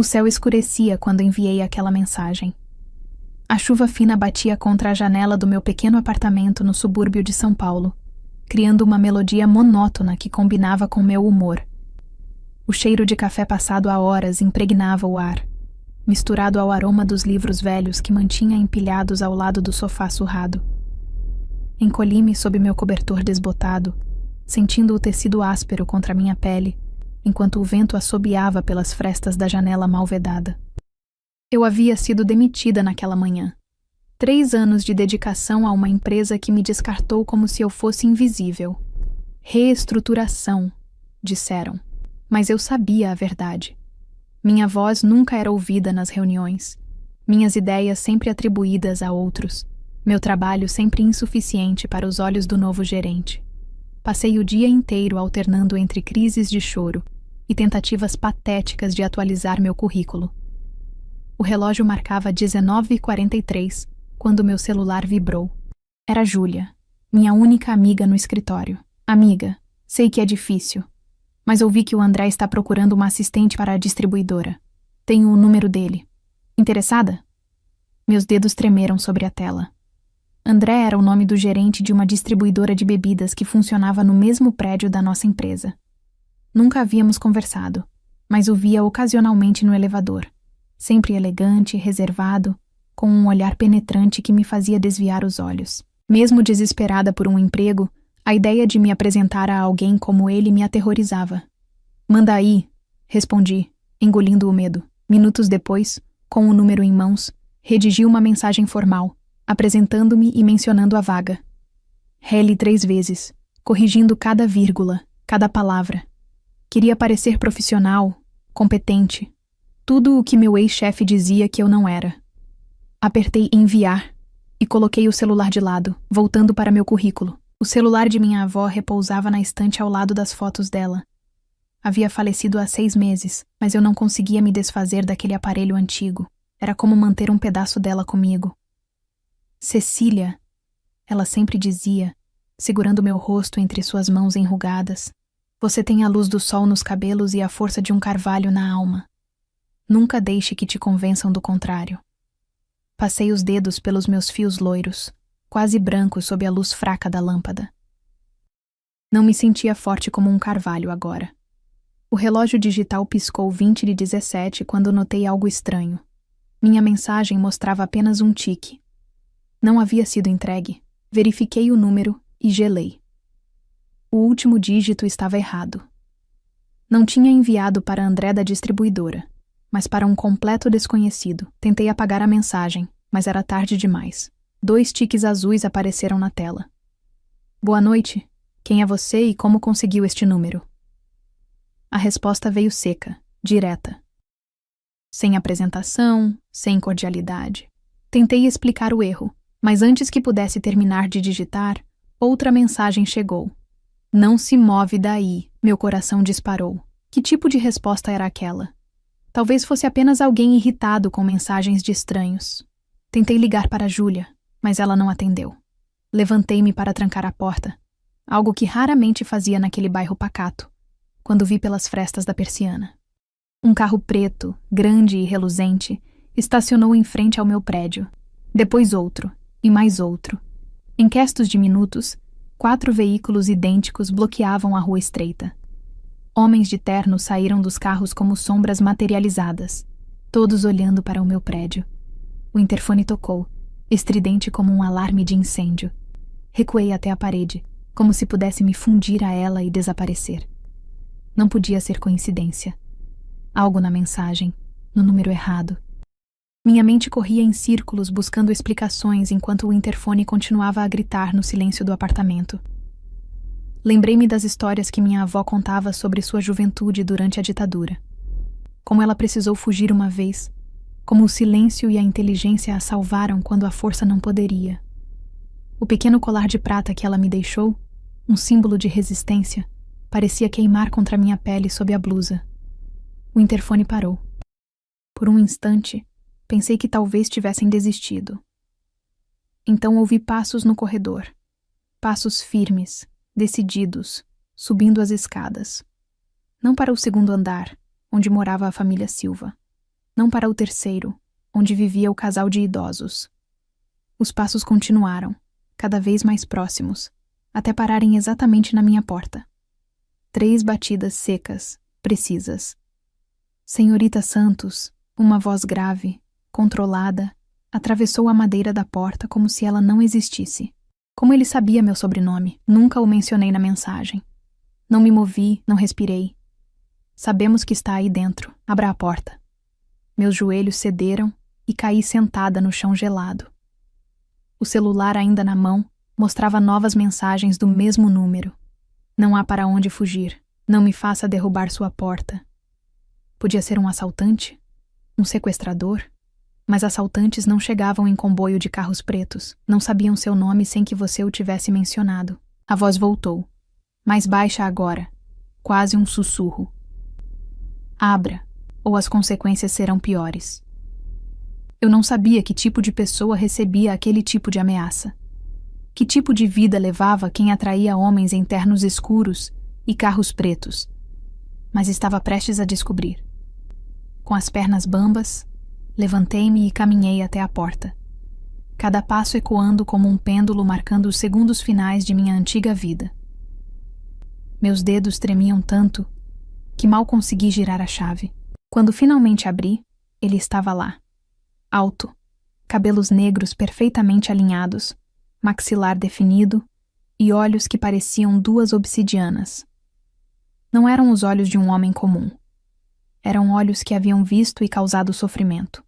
O céu escurecia quando enviei aquela mensagem. A chuva fina batia contra a janela do meu pequeno apartamento no subúrbio de São Paulo, criando uma melodia monótona que combinava com meu humor. O cheiro de café passado há horas impregnava o ar, misturado ao aroma dos livros velhos que mantinha empilhados ao lado do sofá surrado. Encolhi-me sob meu cobertor desbotado, sentindo o tecido áspero contra minha pele, enquanto o vento assobiava pelas frestas da janela mal vedada. Eu havia sido demitida naquela manhã. 3 anos de dedicação a uma empresa que me descartou como se eu fosse invisível. Reestruturação, disseram. Mas eu sabia a verdade. Minha voz nunca era ouvida nas reuniões. Minhas ideias sempre atribuídas a outros. Meu trabalho sempre insuficiente para os olhos do novo gerente. Passei o dia inteiro alternando entre crises de choro e tentativas patéticas de atualizar meu currículo. O relógio marcava 19h43 quando meu celular vibrou. Era Júlia, minha única amiga no escritório. Amiga, sei que é difícil, mas ouvi que o André está procurando uma assistente para a distribuidora. Tenho o número dele. Interessada? Meus dedos tremeram sobre a tela. André era o nome do gerente de uma distribuidora de bebidas que funcionava no mesmo prédio da nossa empresa. Nunca havíamos conversado, mas o via ocasionalmente no elevador. Sempre elegante, reservado, com um olhar penetrante que me fazia desviar os olhos. Mesmo desesperada por um emprego, a ideia de me apresentar a alguém como ele me aterrorizava. Manda aí, respondi, engolindo o medo. Minutos depois, com o número em mãos, redigi uma mensagem formal, apresentando-me e mencionando a vaga. Rele 3 vezes, corrigindo cada vírgula, cada palavra. Queria parecer profissional, competente. Tudo o que meu ex-chefe dizia que eu não era. Apertei enviar e coloquei o celular de lado, voltando para meu currículo. O celular de minha avó repousava na estante ao lado das fotos dela. Havia falecido há 6 meses, mas eu não conseguia me desfazer daquele aparelho antigo. Era como manter um pedaço dela comigo. Cecília, ela sempre dizia, segurando meu rosto entre suas mãos enrugadas. Você tem a luz do sol nos cabelos e a força de um carvalho na alma. Nunca deixe que te convençam do contrário. Passei os dedos pelos meus fios loiros, quase brancos sob a luz fraca da lâmpada. Não me sentia forte como um carvalho agora. O relógio digital piscou 20h17 quando notei algo estranho. Minha mensagem mostrava apenas um tique. Não havia sido entregue. Verifiquei o número e gelei. O último dígito estava errado. Não tinha enviado para André da distribuidora, mas para um completo desconhecido. Tentei apagar a mensagem, mas era tarde demais. 2 tiques azuis apareceram na tela. Boa noite. Quem é você e como conseguiu este número? A resposta veio seca, direta. Sem apresentação, sem cordialidade. Tentei explicar o erro, mas antes que pudesse terminar de digitar, outra mensagem chegou. Não se move daí, meu coração disparou. Que tipo de resposta era aquela? Talvez fosse apenas alguém irritado com mensagens de estranhos. Tentei ligar para Júlia, mas ela não atendeu. Levantei-me para trancar a porta, algo que raramente fazia naquele bairro pacato, quando vi pelas frestas da persiana. Um carro preto, grande e reluzente, estacionou em frente ao meu prédio. Depois outro, e mais outro. Em questos de minutos, 4 veículos idênticos bloqueavam a rua estreita. Homens de terno saíram dos carros como sombras materializadas, todos olhando para o meu prédio. O interfone tocou, estridente como um alarme de incêndio. Recuei até a parede, como se pudesse me fundir a ela e desaparecer. Não podia ser coincidência. Algo na mensagem, no número errado. Minha mente corria em círculos buscando explicações enquanto o interfone continuava a gritar no silêncio do apartamento. Lembrei-me das histórias que minha avó contava sobre sua juventude durante a ditadura. Como ela precisou fugir uma vez, como o silêncio e a inteligência a salvaram quando a força não poderia. O pequeno colar de prata que ela me deixou, um símbolo de resistência, parecia queimar contra minha pele sob a blusa. O interfone parou. Por um instante, pensei que talvez tivessem desistido. Então ouvi passos no corredor. Passos firmes, decididos, subindo as escadas. Não para o 2º andar, onde morava a família Silva, não para o terceiro, onde vivia o casal de idosos. Os passos continuaram, cada vez mais próximos, até pararem exatamente na minha porta. 3 batidas secas, precisas. Senhorita Santos, uma voz grave, controlada, atravessou a madeira da porta como se ela não existisse. Como ele sabia meu sobrenome, nunca o mencionei na mensagem. Não me movi, não respirei. Sabemos que está aí dentro. Abra a porta. Meus joelhos cederam e caí sentada no chão gelado. O celular ainda na mão mostrava novas mensagens do mesmo número. Não há para onde fugir. Não me faça derrubar sua porta. Podia ser um assaltante? Um sequestrador? Mas assaltantes não chegavam em comboio de carros pretos. Não sabiam seu nome sem que você o tivesse mencionado. A voz voltou. Mais baixa agora. Quase um sussurro. Abra, ou as consequências serão piores. Eu não sabia que tipo de pessoa recebia aquele tipo de ameaça. Que tipo de vida levava quem atraía homens em ternos escuros e carros pretos. Mas estava prestes a descobrir. Com as pernas bambas, levantei-me e caminhei até a porta. Cada passo ecoando como um pêndulo marcando os segundos finais de minha antiga vida. Meus dedos tremiam tanto que mal consegui girar a chave. Quando finalmente abri, ele estava lá. Alto, cabelos negros perfeitamente alinhados, maxilar definido e olhos que pareciam 2 obsidianas. Não eram os olhos de um homem comum. Eram olhos que haviam visto e causado sofrimento.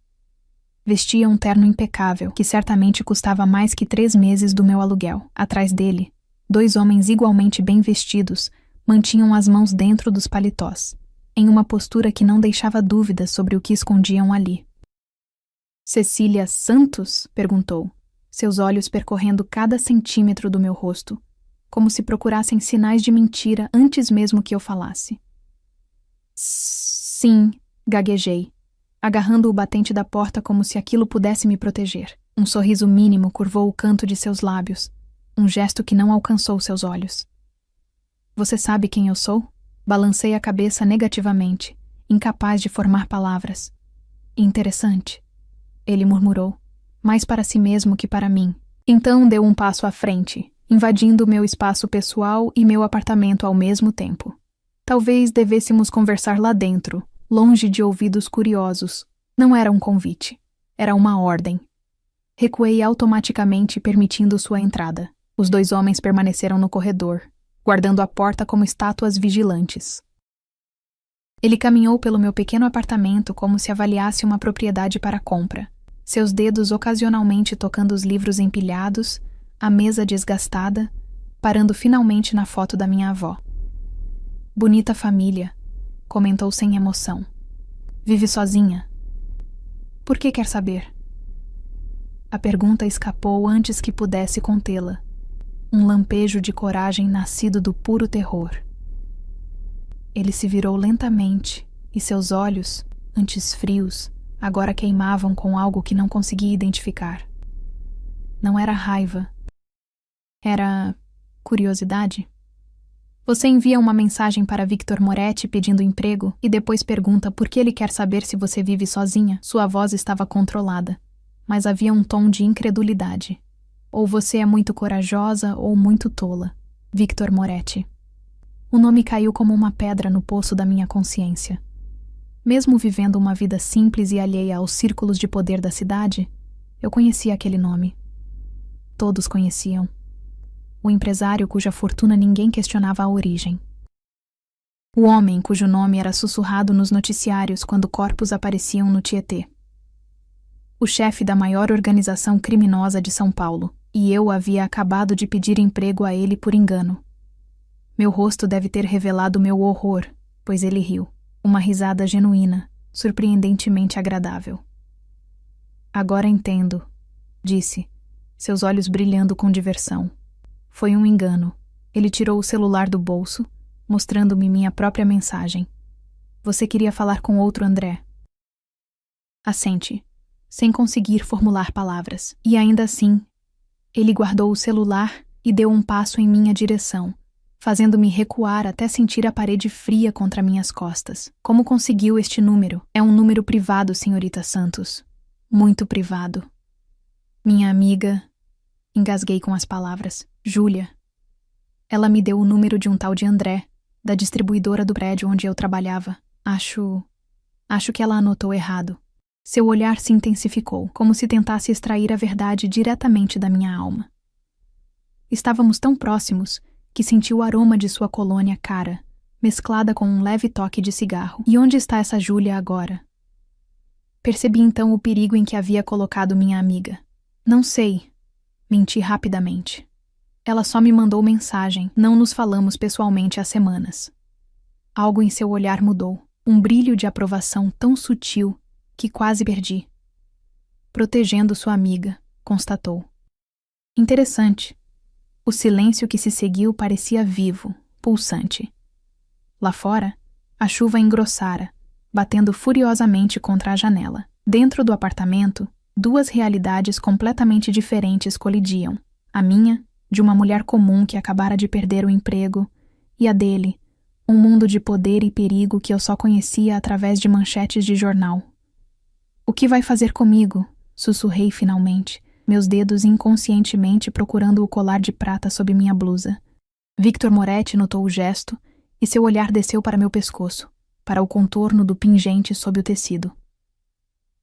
Vestia um terno impecável, que certamente custava mais que 3 meses do meu aluguel. Atrás dele, 2 homens igualmente bem vestidos mantinham as mãos dentro dos paletós, em uma postura que não deixava dúvidas sobre o que escondiam ali. Cecília Santos? Perguntou, seus olhos percorrendo cada centímetro do meu rosto, como se procurassem sinais de mentira antes mesmo que eu falasse. Sim, gaguejei, agarrando o batente da porta como se aquilo pudesse me proteger. Um sorriso mínimo curvou o canto de seus lábios, um gesto que não alcançou seus olhos. Você sabe quem eu sou? Balancei a cabeça negativamente, incapaz de formar palavras. Interessante, ele murmurou, mais para si mesmo que para mim. Então deu um passo à frente, invadindo meu espaço pessoal e meu apartamento ao mesmo tempo. Talvez devêssemos conversar lá dentro, longe de ouvidos curiosos. Não era um convite, era uma ordem. Recuei automaticamente, permitindo sua entrada. Os 2 homens permaneceram no corredor, guardando a porta como estátuas vigilantes. Ele caminhou pelo meu pequeno apartamento como se avaliasse uma propriedade para compra, seus dedos ocasionalmente tocando os livros empilhados, a mesa desgastada, parando finalmente na foto da minha avó. Bonita família, comentou sem emoção. Vive sozinha? Por que quer saber? A pergunta escapou antes que pudesse contê-la. Um lampejo de coragem nascido do puro terror. Ele se virou lentamente e seus olhos, antes frios, agora queimavam com algo que não conseguia identificar. Não era raiva. Era curiosidade. Você envia uma mensagem para Victor Moretti pedindo emprego e depois pergunta por que ele quer saber se você vive sozinha. Sua voz estava controlada, mas havia um tom de incredulidade. Ou você é muito corajosa ou muito tola. Victor Moretti. O nome caiu como uma pedra no poço da minha consciência. Mesmo vivendo uma vida simples e alheia aos círculos de poder da cidade, eu conhecia aquele nome. Todos conheciam. O empresário cuja fortuna ninguém questionava a origem. O homem cujo nome era sussurrado nos noticiários quando corpos apareciam no Tietê. O chefe da maior organização criminosa de São Paulo, e eu havia acabado de pedir emprego a ele por engano. Meu rosto deve ter revelado meu horror, pois ele riu. Uma risada genuína, surpreendentemente agradável. Agora entendo, disse, seus olhos brilhando com diversão. Foi um engano. Ele tirou o celular do bolso, mostrando-me minha própria mensagem. Você queria falar com outro André. Assente, sem conseguir formular palavras. E ainda assim, ele guardou o celular e deu um passo em minha direção, fazendo-me recuar até sentir a parede fria contra minhas costas. Como conseguiu este número? É um número privado, senhorita Santos. Muito privado. Minha amiga... Engasguei com as palavras. Júlia. Ela me deu o número de um tal de André, da distribuidora do prédio onde eu trabalhava. Acho que ela anotou errado. Seu olhar se intensificou, como se tentasse extrair a verdade diretamente da minha alma. Estávamos tão próximos que senti o aroma de sua colônia cara, mesclada com um leve toque de cigarro. E onde está essa Júlia agora? Percebi então o perigo em que havia colocado minha amiga. Não sei. Menti rapidamente. Ela só me mandou mensagem, não nos falamos pessoalmente há semanas. Algo em seu olhar mudou, um brilho de aprovação tão sutil que quase perdi. Protegendo sua amiga, constatou. Interessante. O silêncio que se seguiu parecia vivo, pulsante. Lá fora, a chuva engrossara, batendo furiosamente contra a janela. Dentro do apartamento, duas realidades completamente diferentes colidiam. A minha, de uma mulher comum que acabara de perder o emprego, e a dele, um mundo de poder e perigo que eu só conhecia através de manchetes de jornal. O que vai fazer comigo? Sussurrei finalmente, meus dedos inconscientemente procurando o colar de prata sob minha blusa. Victor Moretti notou o gesto e seu olhar desceu para meu pescoço, para o contorno do pingente sob o tecido.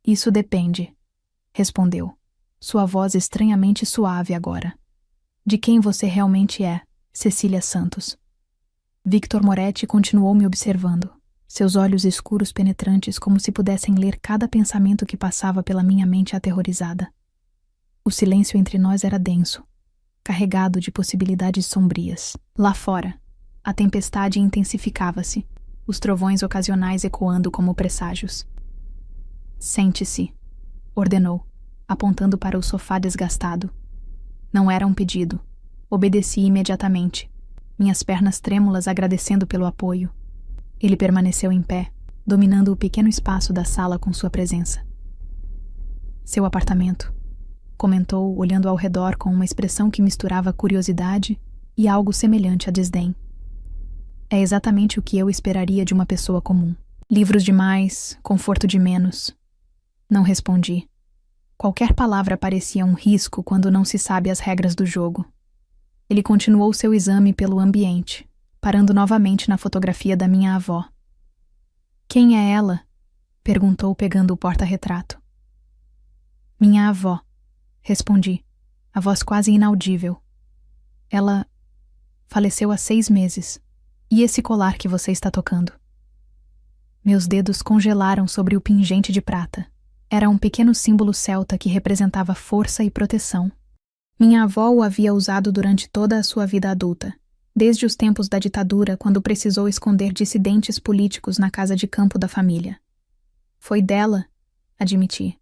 Isso depende, respondeu, sua voz estranhamente suave agora. De quem você realmente é, Cecília Santos. Victor Moretti continuou me observando, seus olhos escuros penetrantes como se pudessem ler cada pensamento que passava pela minha mente aterrorizada. O silêncio entre nós era denso, carregado de possibilidades sombrias. Lá fora, a tempestade intensificava-se, os trovões ocasionais ecoando como presságios. Sente-se, ordenou, apontando para o sofá desgastado. Não era um pedido. Obedeci imediatamente, minhas pernas trêmulas agradecendo pelo apoio. Ele permaneceu em pé, dominando o pequeno espaço da sala com sua presença. Seu apartamento, comentou, olhando ao redor com uma expressão que misturava curiosidade e algo semelhante a desdém. É exatamente o que eu esperaria de uma pessoa comum. Livros demais, conforto de menos. Não respondi. Qualquer palavra parecia um risco quando não se sabe as regras do jogo. Ele continuou seu exame pelo ambiente, parando novamente na fotografia da minha avó. Quem é ela? Perguntou pegando o porta-retrato. Minha avó, respondi, a voz quase inaudível. Ela faleceu há 6 meses. E esse colar que você está tocando? Meus dedos congelaram sobre o pingente de prata. Era um pequeno símbolo celta que representava força e proteção. Minha avó o havia usado durante toda a sua vida adulta, desde os tempos da ditadura, quando precisou esconder dissidentes políticos na casa de campo da família. Foi dela, admiti.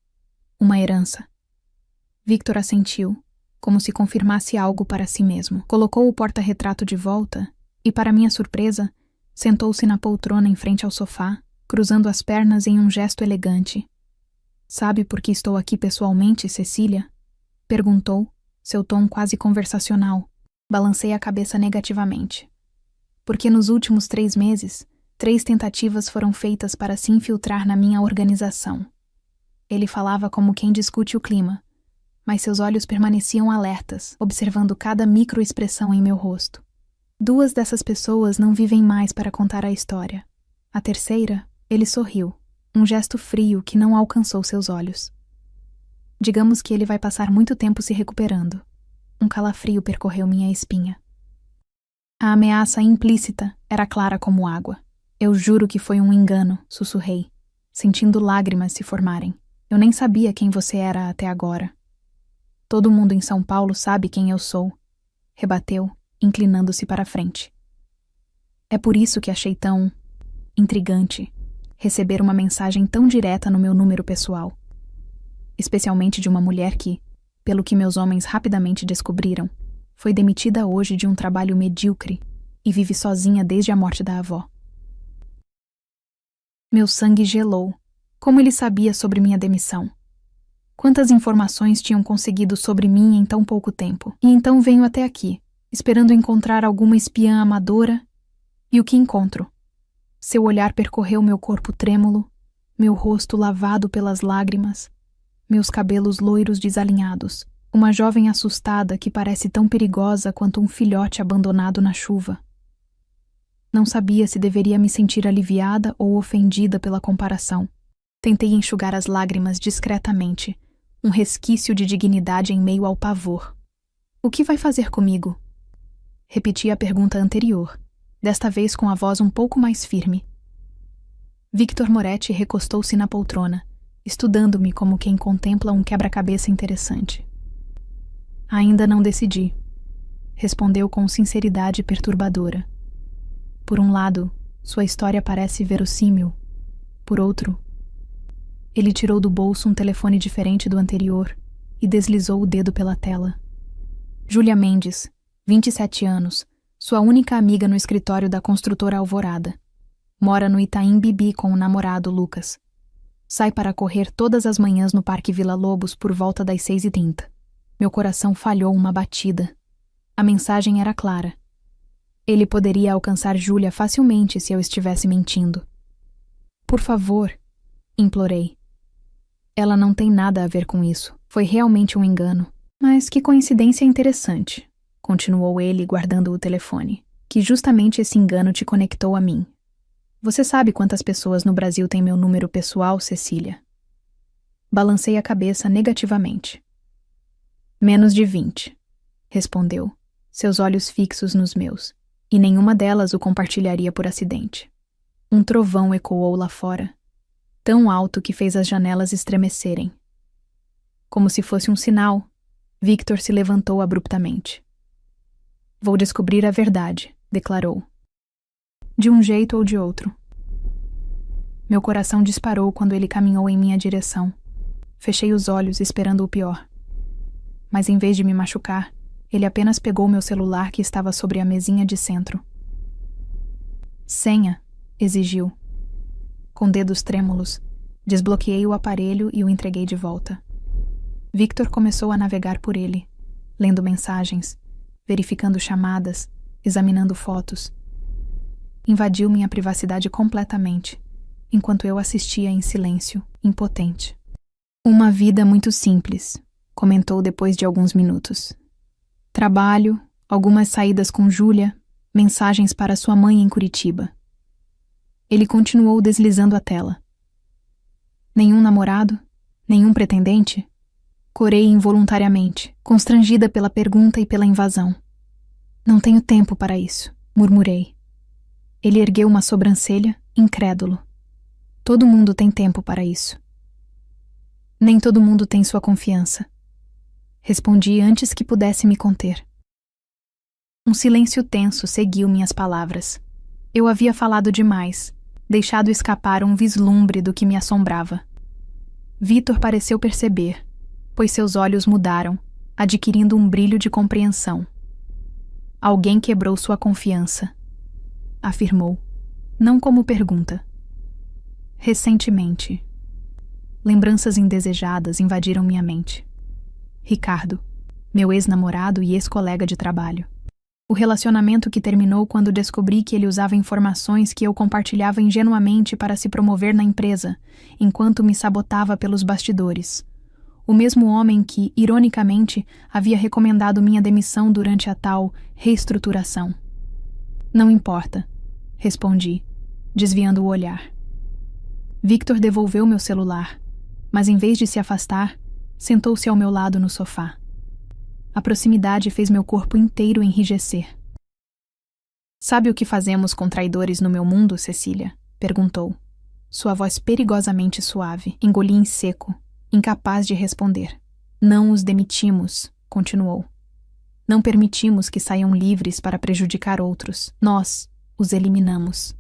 Uma herança. Victor assentiu, como se confirmasse algo para si mesmo. Colocou o porta-retrato de volta e, para minha surpresa, sentou-se na poltrona em frente ao sofá, cruzando as pernas em um gesto elegante. Sabe por que estou aqui pessoalmente, Cecília? Perguntou, seu tom quase conversacional. Balancei a cabeça negativamente. Porque nos últimos 3 meses, 3 tentativas foram feitas para se infiltrar na minha organização. Ele falava como quem discute o clima, mas seus olhos permaneciam alertas, observando cada microexpressão em meu rosto. 2 dessas pessoas não vivem mais para contar a história. A terceira, ele sorriu, um gesto frio que não alcançou seus olhos. Digamos que ele vai passar muito tempo se recuperando. Um calafrio percorreu minha espinha. A ameaça implícita era clara como água. Eu juro que foi um engano, sussurrei, sentindo lágrimas se formarem. Eu nem sabia quem você era até agora. Todo mundo em São Paulo sabe quem eu sou, rebateu, inclinando-se para a frente. É por isso que achei tão intrigante receber uma mensagem tão direta no meu número pessoal. Especialmente de uma mulher que, pelo que meus homens rapidamente descobriram, foi demitida hoje de um trabalho medíocre e vive sozinha desde a morte da avó. Meu sangue gelou. Como ele sabia sobre minha demissão? Quantas informações tinham conseguido sobre mim em tão pouco tempo? E então venho até aqui, esperando encontrar alguma espiã amadora, e o que encontro? Seu olhar percorreu meu corpo trêmulo, meu rosto lavado pelas lágrimas, meus cabelos loiros desalinhados, uma jovem assustada que parece tão perigosa quanto um filhote abandonado na chuva. Não sabia se deveria me sentir aliviada ou ofendida pela comparação. Tentei enxugar as lágrimas discretamente, um resquício de dignidade em meio ao pavor. O que vai fazer comigo? Repeti a pergunta anterior, desta vez com a voz um pouco mais firme. Victor Moretti recostou-se na poltrona, estudando-me como quem contempla um quebra-cabeça interessante. Ainda não decidi, respondeu com sinceridade perturbadora. Por um lado, sua história parece verossímil. Por outro, ele tirou do bolso um telefone diferente do anterior e deslizou o dedo pela tela. Júlia Mendes, 27 anos, sua única amiga no escritório da construtora Alvorada. Mora no Itaim Bibi com o namorado Lucas. Sai para correr todas as manhãs no Parque Vila Lobos por volta das 6h30. Meu coração falhou uma batida. A mensagem era clara. Ele poderia alcançar Júlia facilmente se eu estivesse mentindo. Por favor, implorei. Ela não tem nada a ver com isso. Foi realmente um engano. Mas que coincidência interessante, continuou ele guardando o telefone, que justamente esse engano te conectou a mim. Você sabe quantas pessoas no Brasil têm meu número pessoal, Cecília? Balancei a cabeça negativamente. Menos de 20, respondeu, seus olhos fixos nos meus, e nenhuma delas o compartilharia por acidente. Um trovão ecoou lá fora, tão alto que fez as janelas estremecerem. Como se fosse um sinal, Victor se levantou abruptamente. Vou descobrir a verdade, declarou. De um jeito ou de outro. Meu coração disparou quando ele caminhou em minha direção. Fechei os olhos esperando o pior. Mas em vez de me machucar, ele apenas pegou meu celular que estava sobre a mesinha de centro. Senha, exigiu. Com dedos trêmulos, desbloqueei o aparelho e o entreguei de volta. Victor começou a navegar por ele, lendo mensagens, verificando chamadas, examinando fotos. Invadiu minha privacidade completamente, enquanto eu assistia em silêncio, impotente. Uma vida muito simples, comentou depois de alguns minutos. Trabalho, algumas saídas com Júlia, mensagens para sua mãe em Curitiba. Ele continuou deslizando a tela. Nenhum namorado? Nenhum pretendente? Corei involuntariamente, constrangida pela pergunta e pela invasão. Não tenho tempo para isso, murmurei. Ele ergueu uma sobrancelha, incrédulo. Todo mundo tem tempo para isso. Nem todo mundo tem sua confiança. Respondi antes que pudesse me conter. Um silêncio tenso seguiu minhas palavras. Eu havia falado demais, deixado escapar um vislumbre do que me assombrava. Victor pareceu perceber, pois seus olhos mudaram, adquirindo um brilho de compreensão. Alguém quebrou sua confiança, afirmou, não como pergunta. Recentemente. Lembranças indesejadas invadiram minha mente. Ricardo, meu ex-namorado e ex-colega de trabalho. O relacionamento que terminou quando descobri que ele usava informações que eu compartilhava ingenuamente para se promover na empresa, enquanto me sabotava pelos bastidores. O mesmo homem que, ironicamente, havia recomendado minha demissão durante a tal reestruturação. Não importa, respondi, desviando o olhar. Victor devolveu meu celular, mas em vez de se afastar, sentou-se ao meu lado no sofá. A proximidade fez meu corpo inteiro enrijecer. Sabe o que fazemos com traidores no meu mundo, Cecília? Perguntou. Sua voz perigosamente suave. Engoli em seco, incapaz de responder. Não os demitimos, continuou. Não permitimos que saiam livres para prejudicar outros. Nós os eliminamos.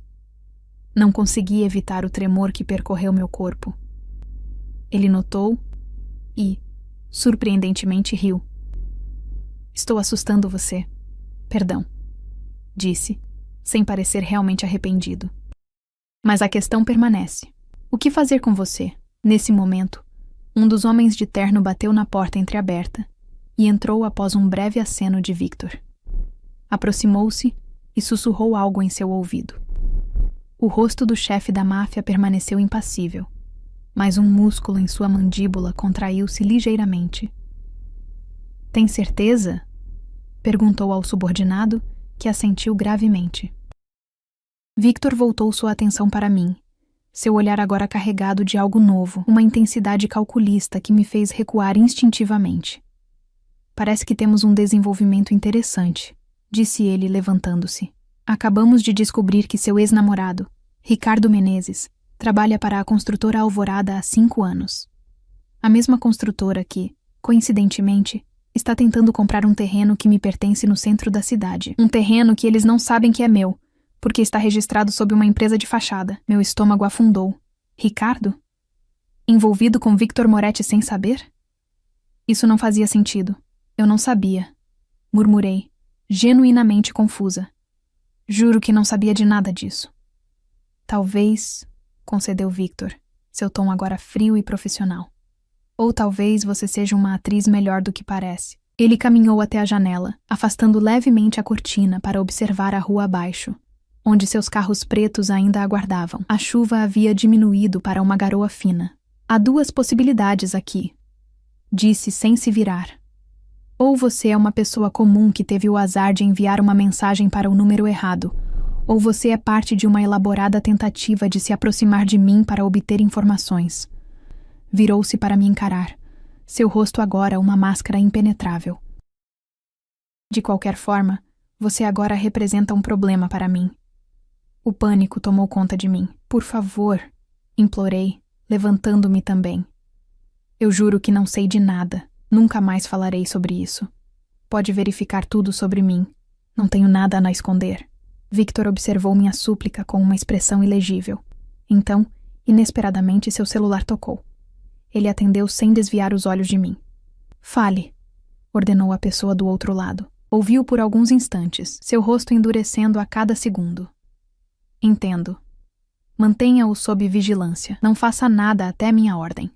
Não consegui evitar o tremor que percorreu meu corpo. Ele notou e, surpreendentemente, riu. Estou assustando você. Perdão, disse, sem parecer realmente arrependido. Mas a questão permanece. O que fazer com você? Nesse momento, um dos homens de terno bateu na porta entreaberta e entrou após um breve aceno de Victor. Aproximou-se e sussurrou algo em seu ouvido. O rosto do chefe da máfia permaneceu impassível, mas um músculo em sua mandíbula contraiu-se ligeiramente. "Tem certeza?" perguntou ao subordinado, que assentiu gravemente. Victor voltou sua atenção para mim, seu olhar agora carregado de algo novo, uma intensidade calculista que me fez recuar instintivamente. "Parece que temos um desenvolvimento interessante", disse ele, levantando-se. "Acabamos de descobrir que seu ex-namorado, Ricardo Menezes, trabalha para a construtora Alvorada há 5 anos. A mesma construtora que, coincidentemente, está tentando comprar um terreno que me pertence no centro da cidade. Um terreno que eles não sabem que é meu, porque está registrado sob uma empresa de fachada." Meu estômago afundou. Ricardo? Envolvido com Victor Moretti sem saber? Isso não fazia sentido. Eu não sabia. Murmurei, genuinamente confusa. Juro que não sabia de nada disso. "Talvez", concedeu Victor, seu tom agora frio e profissional. "Ou talvez você seja uma atriz melhor do que parece." Ele caminhou até a janela, afastando levemente a cortina para observar a rua abaixo, onde seus carros pretos ainda aguardavam. A chuva havia diminuído para uma garoa fina. "Há 2 possibilidades aqui", disse sem se virar. "Ou você é uma pessoa comum que teve o azar de enviar uma mensagem para o número errado, ou você é parte de uma elaborada tentativa de se aproximar de mim para obter informações." Virou-se para me encarar, seu rosto agora uma máscara impenetrável. "De qualquer forma, você agora representa um problema para mim." O pânico tomou conta de mim. "Por favor", implorei, levantando-me também. "Eu juro que não sei de nada. Nunca mais falarei sobre isso. Pode verificar tudo sobre mim. Não tenho nada a esconder." Victor observou minha súplica com uma expressão ilegível. Então, inesperadamente, seu celular tocou. Ele atendeu sem desviar os olhos de mim. "Fale", ordenou a pessoa do outro lado. Ouviu por alguns instantes, seu rosto endurecendo a cada segundo. "Entendo. Mantenha-o sob vigilância. Não faça nada até minha ordem."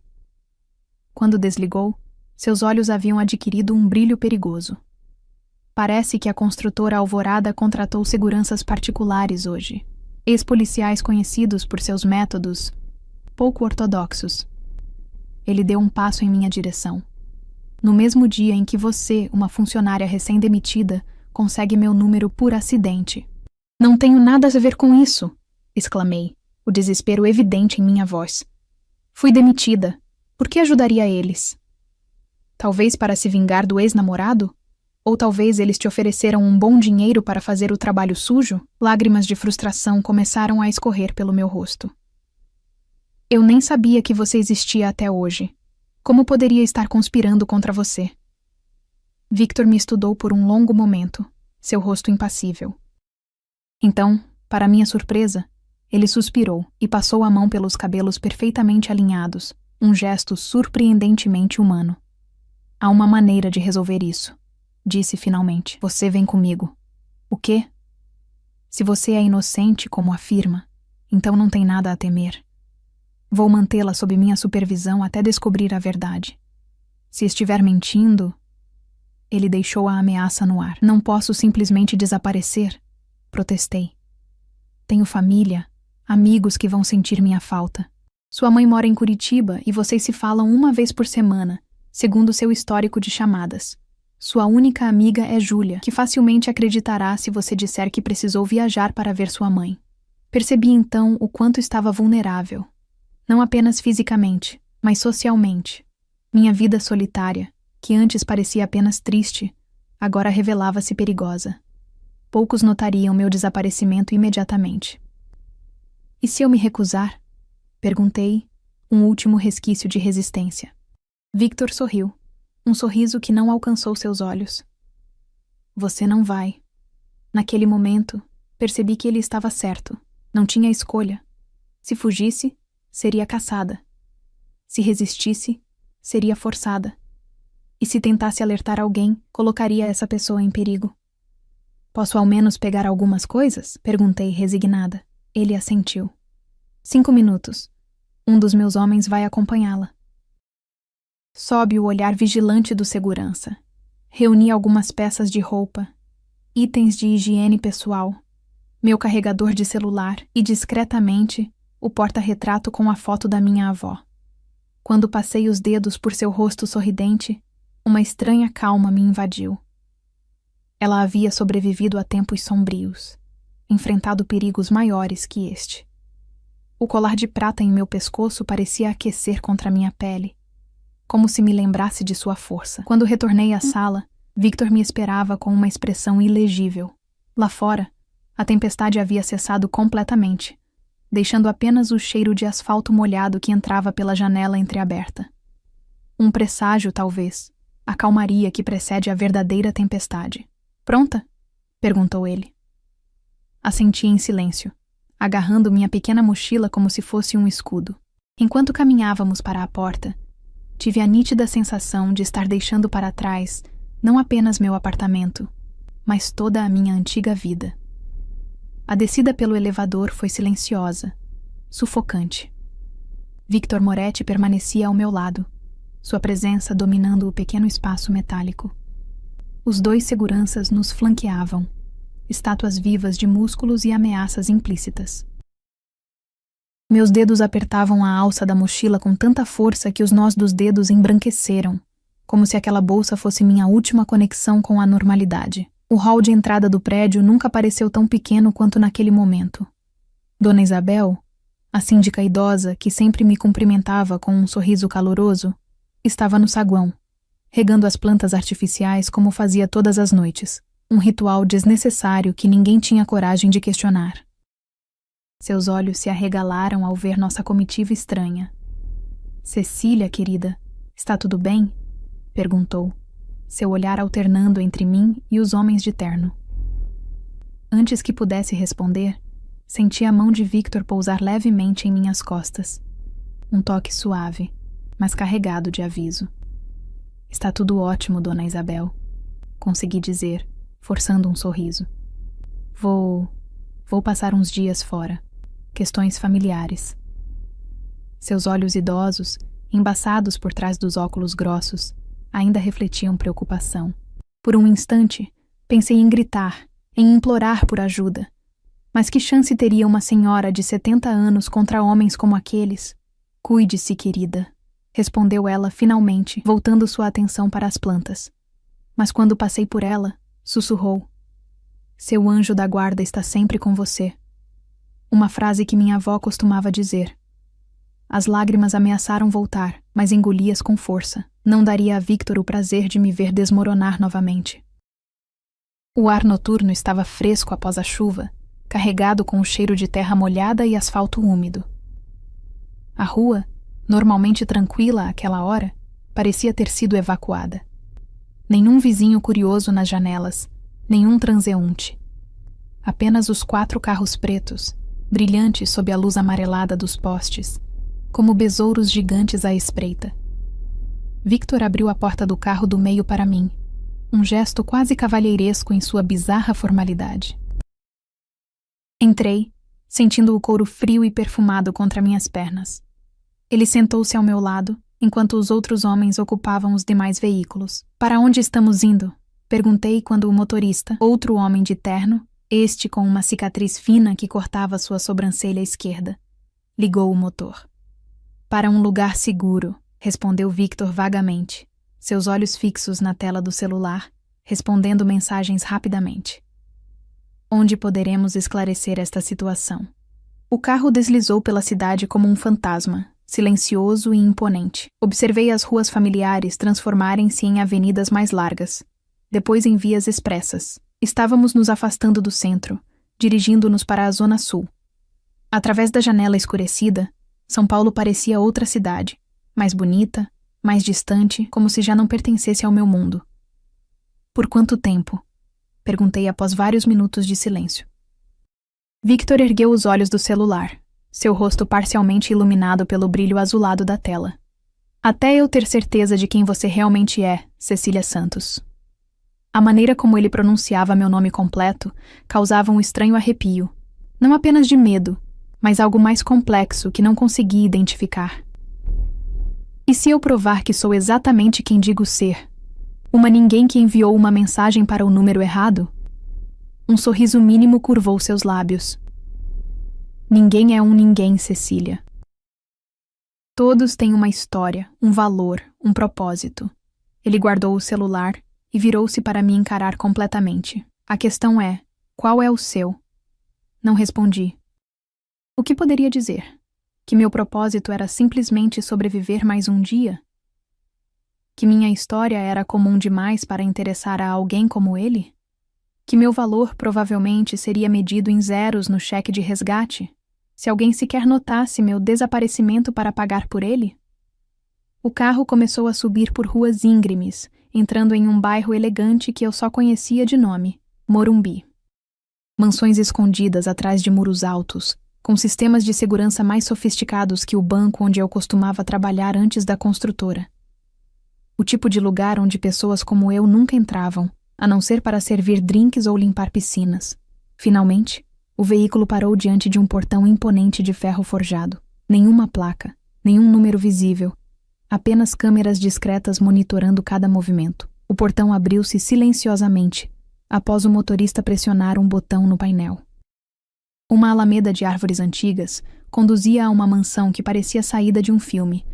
Quando desligou, seus olhos haviam adquirido um brilho perigoso. "Parece que a construtora Alvorada contratou seguranças particulares hoje. Ex-policiais conhecidos por seus métodos pouco ortodoxos." Ele deu um passo em minha direção. "No mesmo dia em que você, uma funcionária recém-demitida, consegue meu número por acidente." "Não tenho nada a ver com isso", exclamei, o desespero evidente em minha voz. "Fui demitida. Por que ajudaria eles?" "Talvez para se vingar do ex-namorado? Ou talvez eles te ofereceram um bom dinheiro para fazer o trabalho sujo?" Lágrimas de frustração começaram a escorrer pelo meu rosto. "Eu nem sabia que você existia até hoje. Como poderia estar conspirando contra você?" Victor me estudou por um longo momento, seu rosto impassível. Então, para minha surpresa, ele suspirou e passou a mão pelos cabelos perfeitamente alinhados, um gesto surpreendentemente humano. "Há uma maneira de resolver isso", disse finalmente. "Você vem comigo." "O quê?" "Se você é inocente, como afirma, então não tem nada a temer. Vou mantê-la sob minha supervisão até descobrir a verdade. Se estiver mentindo..." Ele deixou a ameaça no ar. "Não posso simplesmente desaparecer", protestei. "Tenho família, amigos que vão sentir minha falta. Sua mãe mora em Curitiba e vocês se falam uma vez por semana, segundo seu histórico de chamadas. Sua única amiga é Júlia, que facilmente acreditará se você disser que precisou viajar para ver sua mãe." Percebi então o quanto estava vulnerável. Não apenas fisicamente, mas socialmente. Minha vida solitária, que antes parecia apenas triste, agora revelava-se perigosa. Poucos notariam meu desaparecimento imediatamente. "E se eu me recusar?" perguntei, um último resquício de resistência. Victor sorriu, um sorriso que não alcançou seus olhos. "Você não vai." Naquele momento, percebi que ele estava certo. Não tinha escolha. Se fugisse, seria caçada. Se resistisse, seria forçada. E se tentasse alertar alguém, colocaria essa pessoa em perigo. "Posso ao menos pegar algumas coisas?" perguntei, resignada. Ele assentiu. 5 minutos. Um dos meus homens vai acompanhá-la." Sob o olhar vigilante do segurança, reuni algumas peças de roupa. itens de higiene pessoal, meu carregador de celular e, discretamente, o porta-retrato com a foto da minha avó. Quando passei os dedos por seu rosto sorridente, uma estranha calma me invadiu. Ela havia sobrevivido a tempos sombrios, enfrentado perigos maiores que este. O colar de prata em meu pescoço parecia aquecer contra minha pele, como se me lembrasse de sua força. Quando retornei à sala, Victor me esperava com uma expressão ilegível. Lá fora, a tempestade havia cessado completamente, deixando apenas o cheiro de asfalto molhado que entrava pela janela entreaberta. Um presságio, talvez, a calmaria que precede a verdadeira tempestade. Pronta? Perguntou ele. Assenti em silêncio, agarrando minha pequena mochila como se fosse um escudo. Enquanto caminhávamos para a porta, tive a nítida sensação de estar deixando para trás não apenas meu apartamento, mas toda a minha antiga vida. A descida pelo elevador foi silenciosa, sufocante. Victor Moretti permanecia ao meu lado, sua presença dominando o pequeno espaço metálico. Os dois seguranças nos flanqueavam, estátuas vivas de músculos e ameaças implícitas. Meus dedos apertavam a alça da mochila com tanta força que os nós dos dedos embranqueceram, como se aquela bolsa fosse minha última conexão com a normalidade. O hall de entrada do prédio nunca pareceu tão pequeno quanto naquele momento. Dona Isabel, a síndica idosa que sempre me cumprimentava com um sorriso caloroso, estava no saguão, regando as plantas artificiais como fazia todas as noites, um ritual desnecessário que ninguém tinha coragem de questionar. Seus olhos se arregalaram ao ver nossa comitiva estranha. "Cecília, querida, está tudo bem?" perguntou, seu olhar alternando entre mim e os homens de terno. Antes que pudesse responder, senti a mão de Victor pousar levemente em minhas costas. Um toque suave, mas carregado de aviso. "Está tudo ótimo, Dona Isabel", consegui dizer, forçando um sorriso. Vou passar uns dias fora. Questões familiares." Seus olhos idosos, embaçados por trás dos óculos grossos, ainda refletiam preocupação. Por um instante, pensei em gritar, em implorar por ajuda. Mas que chance teria uma senhora de 70 anos contra homens como aqueles? "Cuide-se, querida", respondeu ela finalmente, voltando sua atenção para as plantas. Mas quando passei por ela, sussurrou: "Seu anjo da guarda está sempre com você." Uma frase que minha avó costumava dizer. As lágrimas ameaçaram voltar, mas engoli-as com força. Não daria a Victor o prazer de me ver desmoronar novamente. O ar noturno estava fresco após a chuva, carregado com o cheiro de terra molhada e asfalto úmido. A rua, normalmente tranquila àquela hora, parecia ter sido evacuada. Nenhum vizinho curioso nas janelas, nenhum transeunte. Apenas os 4 carros pretos, brilhantes sob a luz amarelada dos postes, como besouros gigantes à espreita. Victor abriu a porta do carro do meio para mim, um gesto quase cavalheiresco em sua bizarra formalidade. Entrei, sentindo o couro frio e perfumado contra minhas pernas. Ele sentou-se ao meu lado, enquanto os outros homens ocupavam os demais veículos. "Para onde estamos indo?" perguntei quando o motorista, outro homem de terno, este com uma cicatriz fina que cortava sua sobrancelha esquerda, ligou o motor. "Para um lugar seguro", respondeu Victor vagamente, seus olhos fixos na tela do celular, respondendo mensagens rapidamente. "Onde poderemos esclarecer esta situação?" O carro deslizou pela cidade como um fantasma, silencioso e imponente. Observei as ruas familiares transformarem-se em avenidas mais largas, depois em vias expressas. Estávamos nos afastando do centro, dirigindo-nos para a zona sul. Através da janela escurecida, São Paulo parecia outra cidade, mais bonita, mais distante, como se já não pertencesse ao meu mundo. "Por quanto tempo?" perguntei após vários minutos de silêncio. Victor ergueu os olhos do celular, seu rosto parcialmente iluminado pelo brilho azulado da tela. "Até eu ter certeza de quem você realmente é, Cecília Santos." A maneira como ele pronunciava meu nome completo causava um estranho arrepio, não apenas de medo, mas algo mais complexo que não consegui identificar. E se eu provar que sou exatamente quem digo ser? Uma ninguém que enviou uma mensagem para o número errado? Um sorriso mínimo curvou seus lábios. Ninguém é um ninguém, Cecília. Todos têm uma história, um valor, um propósito. Ele guardou o celular e virou-se para me encarar completamente. A questão é, qual é o seu? Não respondi. O que poderia dizer? Que meu propósito era simplesmente sobreviver mais um dia? Que minha história era comum demais para interessar a alguém como ele? Que meu valor provavelmente seria medido em zeros no cheque de resgate, se alguém sequer notasse meu desaparecimento para pagar por ele? O carro começou a subir por ruas íngremes, entrando em um bairro elegante que eu só conhecia de nome, Morumbi. Mansões escondidas atrás de muros altos, com sistemas de segurança mais sofisticados que o banco onde eu costumava trabalhar antes da construtora. O tipo de lugar onde pessoas como eu nunca entravam, a não ser para servir drinks ou limpar piscinas. Finalmente, o veículo parou diante de um portão imponente de ferro forjado. Nenhuma placa, nenhum número visível, apenas câmeras discretas monitorando cada movimento. O portão abriu-se silenciosamente, após o motorista pressionar um botão no painel. Uma alameda de árvores antigas conduzia a uma mansão que parecia saída de um filme.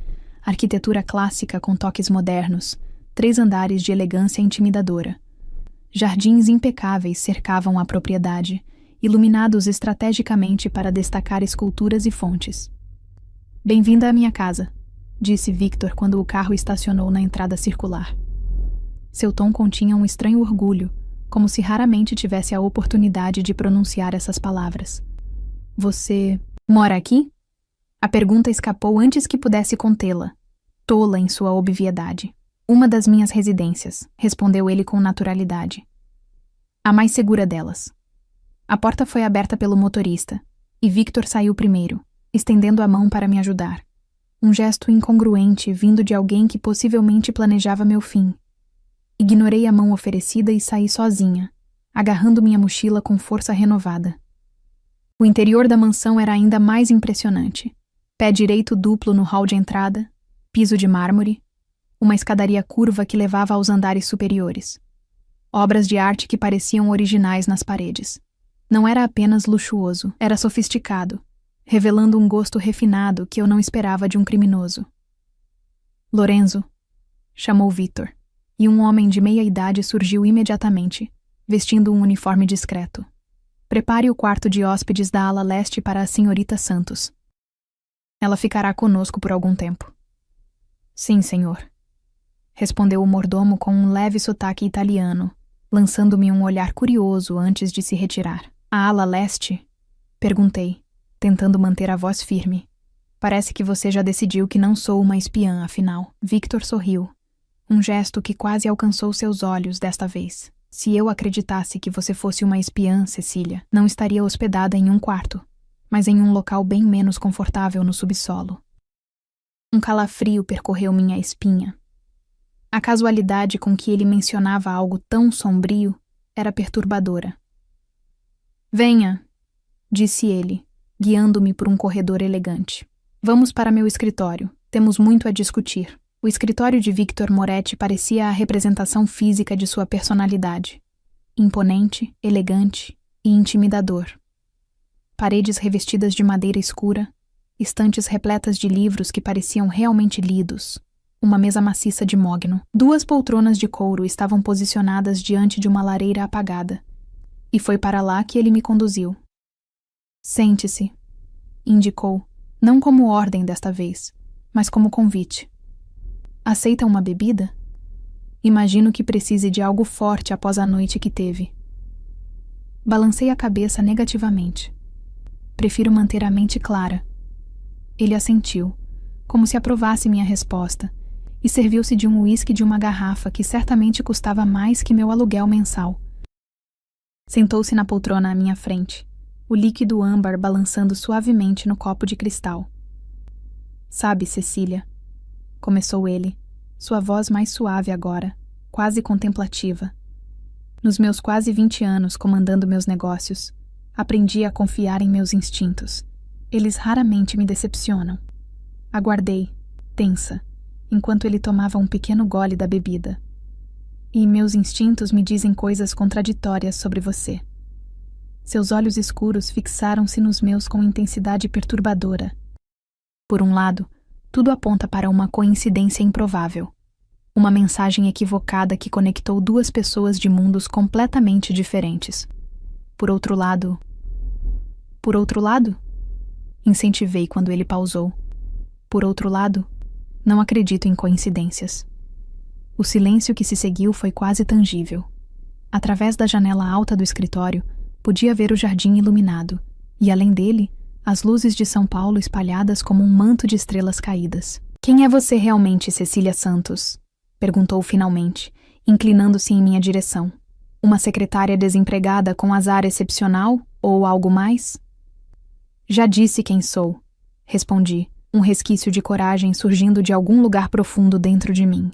Arquitetura clássica com toques modernos, 3 andares de elegância intimidadora. Jardins impecáveis cercavam a propriedade, iluminados estrategicamente para destacar esculturas e fontes. "Bem-vinda à minha casa", disse Victor quando o carro estacionou na entrada circular. Seu tom continha um estranho orgulho, como se raramente tivesse a oportunidade de pronunciar essas palavras. "Você mora aqui?" A pergunta escapou antes que pudesse contê-la, tola em sua obviedade. "Uma das minhas residências", respondeu ele com naturalidade. "A mais segura delas." A porta foi aberta pelo motorista, e Victor saiu primeiro, estendendo a mão para me ajudar. Um gesto incongruente vindo de alguém que possivelmente planejava meu fim. Ignorei a mão oferecida e saí sozinha, agarrando minha mochila com força renovada. O interior da mansão era ainda mais impressionante. Pé direito duplo no hall de entrada, piso de mármore, uma escadaria curva que levava aos andares superiores. Obras de arte que pareciam originais nas paredes. Não era apenas luxuoso, era sofisticado, revelando um gosto refinado que eu não esperava de um criminoso. "Lorenzo", chamou Victor, e um homem de meia idade surgiu imediatamente, vestindo um uniforme discreto. "Prepare o quarto de hóspedes da ala leste para a senhorita Santos. Ela ficará conosco por algum tempo." "Sim, senhor", respondeu o mordomo com um leve sotaque italiano, lançando-me um olhar curioso antes de se retirar. "A ala leste?" perguntei, tentando manter a voz firme. "Parece que você já decidiu que não sou uma espiã, afinal." Victor sorriu, um gesto que quase alcançou seus olhos desta vez. "Se eu acreditasse que você fosse uma espiã, Cecília, não estaria hospedada em um quarto, mas em um local bem menos confortável no subsolo." Um calafrio percorreu minha espinha. A casualidade com que ele mencionava algo tão sombrio era perturbadora. "Venha", disse ele, guiando-me por um corredor elegante. "Vamos para meu escritório. Temos muito a discutir." O escritório de Victor Moretti parecia a representação física de sua personalidade. Imponente, elegante e intimidador. Paredes revestidas de madeira escura, estantes repletas de livros que pareciam realmente lidos, uma mesa maciça de mogno. 2 poltronas de couro estavam posicionadas diante de uma lareira apagada, e foi para lá que ele me conduziu. "Sente-se", indicou, não como ordem desta vez, mas como convite. "Aceita uma bebida? Imagino que precise de algo forte após a noite que teve." Balancei a cabeça negativamente. "Prefiro manter a mente clara." Ele assentiu, como se aprovasse minha resposta, e serviu-se de um uísque de uma garrafa que certamente custava mais que meu aluguel mensal. Sentou-se na poltrona à minha frente, o líquido âmbar balançando suavemente no copo de cristal. "Sabe, Cecília", começou ele, sua voz mais suave agora, quase contemplativa. "Nos meus quase 20 anos comandando meus negócios, aprendi a confiar em meus instintos. Eles raramente me decepcionam." Aguardei, tensa, enquanto ele tomava um pequeno gole da bebida. "E meus instintos me dizem coisas contraditórias sobre você." Seus olhos escuros fixaram-se nos meus com intensidade perturbadora. Por um lado, tudo aponta para uma coincidência improvável. Uma mensagem equivocada que conectou duas pessoas de mundos completamente diferentes. Por outro lado... Incentivei quando ele pausou. Por outro lado, não acredito em coincidências. O silêncio que se seguiu foi quase tangível. Através da janela alta do escritório, podia ver o jardim iluminado, e além dele, as luzes de São Paulo espalhadas como um manto de estrelas caídas. "Quem é você realmente, Cecília Santos?" perguntou finalmente, inclinando-se em minha direção. "Uma secretária desempregada com azar excepcional ou algo mais?" "Já disse quem sou", respondi, um resquício de coragem surgindo de algum lugar profundo dentro de mim.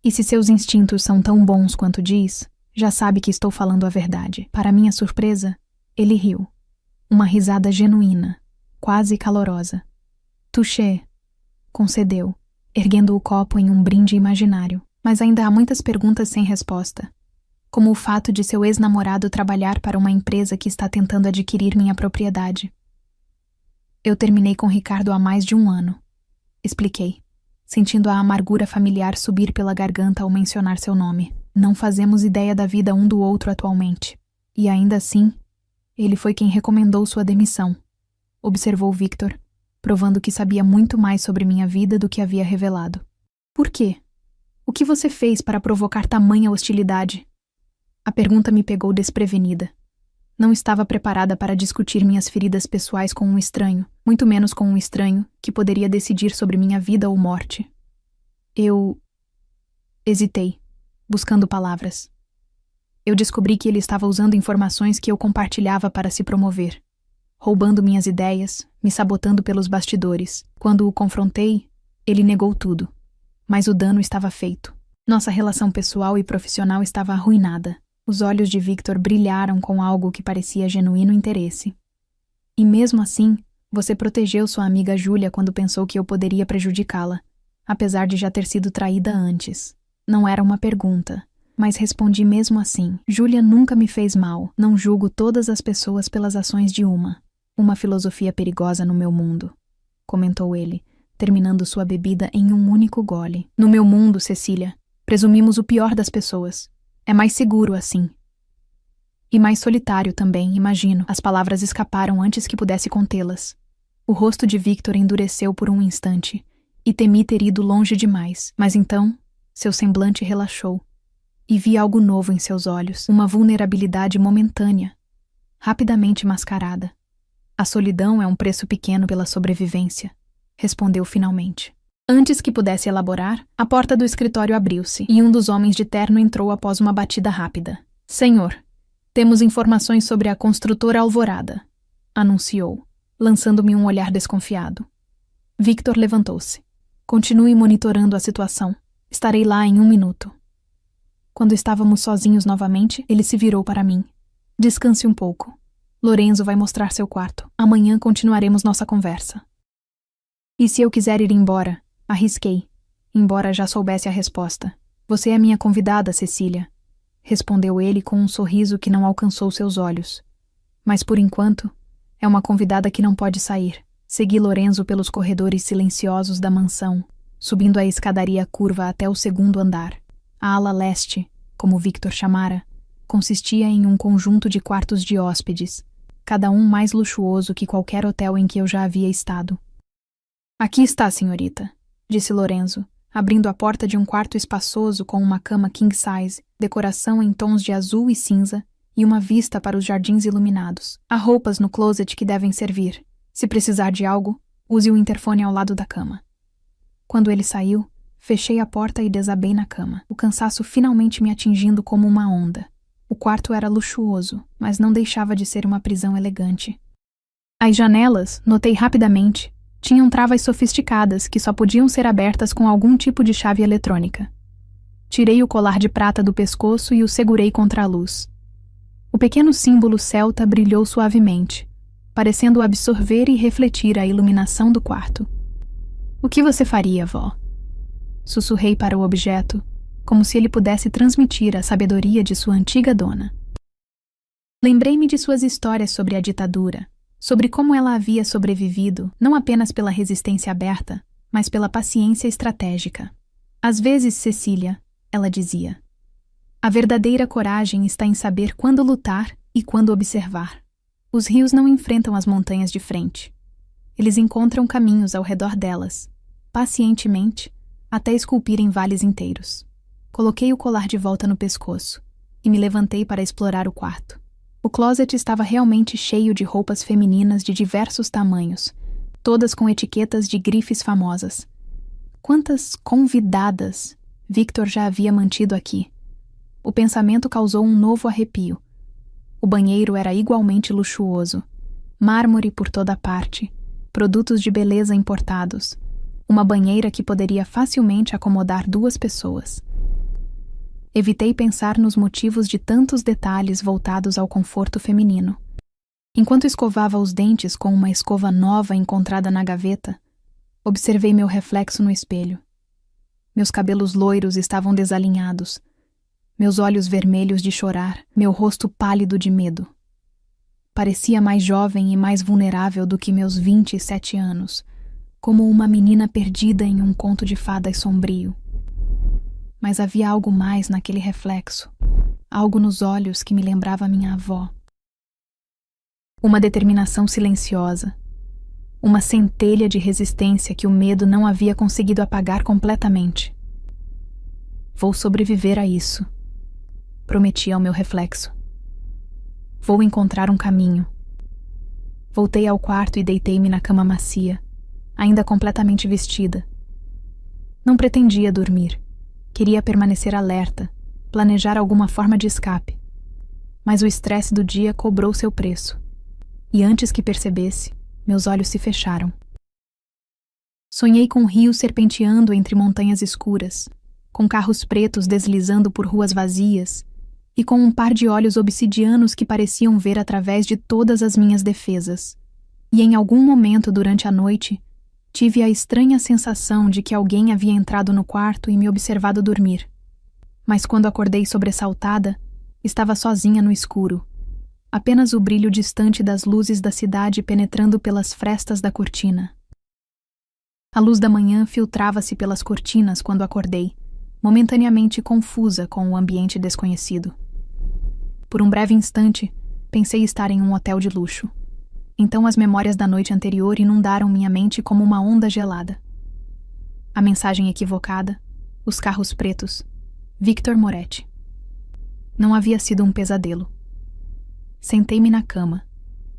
"E se seus instintos são tão bons quanto diz, já sabe que estou falando a verdade." Para minha surpresa, ele riu. Uma risada genuína, quase calorosa. "Touché", concedeu, erguendo o copo em um brinde imaginário. "Mas ainda há muitas perguntas sem resposta. Como o fato de seu ex-namorado trabalhar para uma empresa que está tentando adquirir minha propriedade." "Eu terminei com Ricardo há mais de 1 ano", expliquei, sentindo a amargura familiar subir pela garganta ao mencionar seu nome. "Não fazemos ideia da vida um do outro atualmente. E ainda assim, ele foi quem recomendou sua demissão", observou Victor, provando que sabia muito mais sobre minha vida do que havia revelado. "Por quê? O que você fez para provocar tamanha hostilidade?" A pergunta me pegou desprevenida. Não estava preparada para discutir minhas feridas pessoais com um estranho, muito menos com um estranho que poderia decidir sobre minha vida ou morte. Eu hesitei, buscando palavras. Eu descobri que ele estava usando informações que eu compartilhava para se promover, roubando minhas ideias, me sabotando pelos bastidores. Quando o confrontei, ele negou tudo, mas o dano estava feito. Nossa relação pessoal e profissional estava arruinada. Os olhos de Victor brilharam com algo que parecia genuíno interesse. "E mesmo assim, você protegeu sua amiga Júlia quando pensou que eu poderia prejudicá-la, apesar de já ter sido traída antes." Não era uma pergunta, mas respondi mesmo assim. "Júlia nunca me fez mal. Não julgo todas as pessoas pelas ações de uma. Uma filosofia perigosa no meu mundo", comentou ele, terminando sua bebida em um único gole. "No meu mundo, Cecília, presumimos o pior das pessoas. É mais seguro assim. E mais solitário também, imagino." As palavras escaparam antes que pudesse contê-las. O rosto de Victor endureceu por um instante, e temi ter ido longe demais. Mas então, seu semblante relaxou, e vi algo novo em seus olhos, uma vulnerabilidade momentânea, rapidamente mascarada. "A solidão é um preço pequeno pela sobrevivência", respondeu finalmente. Antes que pudesse elaborar, a porta do escritório abriu-se e um dos homens de terno entrou após uma batida rápida. "Senhor, temos informações sobre a construtora Alvorada", anunciou, lançando-me um olhar desconfiado. Victor levantou-se. "Continue monitorando a situação. Estarei lá em 1 minuto." Quando estávamos sozinhos novamente, ele se virou para mim. "Descanse um pouco. Lorenzo vai mostrar seu quarto. Amanhã continuaremos nossa conversa." "E se eu quiser ir embora?" Arrisquei, embora já soubesse a resposta. "Você é minha convidada, Cecília", respondeu ele com um sorriso que não alcançou seus olhos. "Mas por enquanto, é uma convidada que não pode sair." Segui Lorenzo pelos corredores silenciosos da mansão, subindo a escadaria curva até o 2º andar. A ala leste, como Victor chamara, consistia em um conjunto de quartos de hóspedes, cada um mais luxuoso que qualquer hotel em que eu já havia estado. "Aqui está, senhorita", disse Lorenzo, abrindo a porta de um quarto espaçoso com uma cama king size, decoração em tons de azul e cinza e uma vista para os jardins iluminados. "Há roupas no closet que devem servir. Se precisar de algo, use o interfone ao lado da cama." Quando ele saiu, fechei a porta e desabei na cama, o cansaço finalmente me atingindo como uma onda. O quarto era luxuoso, mas não deixava de ser uma prisão elegante. As janelas, notei rapidamente, tinham travas sofisticadas que só podiam ser abertas com algum tipo de chave eletrônica. Tirei o colar de prata do pescoço e o segurei contra a luz. O pequeno símbolo celta brilhou suavemente, parecendo absorver e refletir a iluminação do quarto. "O que você faria, vó?" Sussurrei para o objeto, como se ele pudesse transmitir a sabedoria de sua antiga dona. Lembrei-me de suas histórias sobre a ditadura, sobre como ela havia sobrevivido não apenas pela resistência aberta, mas pela paciência estratégica. Às vezes, Cecília, ela dizia, a verdadeira coragem está em saber quando lutar e quando observar. Os rios não enfrentam as montanhas de frente. Eles encontram caminhos ao redor delas, pacientemente, até esculpirem vales inteiros. Coloquei o colar de volta no pescoço e me levantei para explorar o quarto. O closet estava realmente cheio de roupas femininas de diversos tamanhos, todas com etiquetas de grifes famosas. Quantas convidadas Victor já havia mantido aqui? O pensamento causou um novo arrepio. O banheiro era igualmente luxuoso. Mármore por toda parte, produtos de beleza importados. Uma banheira que poderia facilmente acomodar 2 pessoas. Evitei pensar nos motivos de tantos detalhes voltados ao conforto feminino. Enquanto escovava os dentes com uma escova nova encontrada na gaveta, observei meu reflexo no espelho. Meus cabelos loiros estavam desalinhados, meus olhos vermelhos de chorar, meu rosto pálido de medo. Parecia mais jovem e mais vulnerável do que meus 27 anos, como uma menina perdida em um conto de fadas sombrio. Mas havia algo mais naquele reflexo, algo nos olhos que me lembrava minha avó. Uma determinação silenciosa, uma centelha de resistência que o medo não havia conseguido apagar completamente. Vou sobreviver a isso, prometi ao meu reflexo. Vou encontrar um caminho. Voltei ao quarto e deitei-me na cama macia, ainda completamente vestida. Não pretendia dormir. Queria permanecer alerta, planejar alguma forma de escape. Mas o estresse do dia cobrou seu preço. E antes que percebesse, meus olhos se fecharam. Sonhei com rios serpenteando entre montanhas escuras, com carros pretos deslizando por ruas vazias e com um par de olhos obsidianos que pareciam ver através de todas as minhas defesas. E em algum momento durante a noite, tive a estranha sensação de que alguém havia entrado no quarto e me observado dormir. Mas quando acordei sobressaltada, estava sozinha no escuro. Apenas o brilho distante das luzes da cidade penetrando pelas frestas da cortina. A luz da manhã filtrava-se pelas cortinas quando acordei, momentaneamente confusa com o ambiente desconhecido. Por um breve instante, pensei estar em um hotel de luxo. Então as memórias da noite anterior inundaram minha mente como uma onda gelada. A mensagem equivocada, os carros pretos, Victor Moretti. Não havia sido um pesadelo. Sentei-me na cama,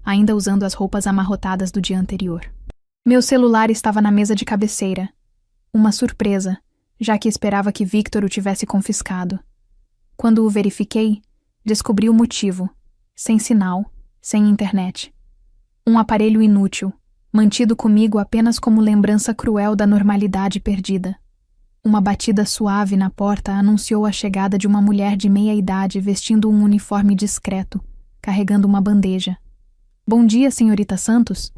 ainda usando as roupas amarrotadas do dia anterior. Meu celular estava na mesa de cabeceira. Uma surpresa, já que esperava que Victor o tivesse confiscado. Quando o verifiquei, descobri o motivo. Sem sinal, sem internet. Um aparelho inútil, mantido comigo apenas como lembrança cruel da normalidade perdida. Uma batida suave na porta anunciou a chegada de uma mulher de meia-idade vestindo um uniforme discreto, carregando uma bandeja. "Bom dia, senhorita Santos",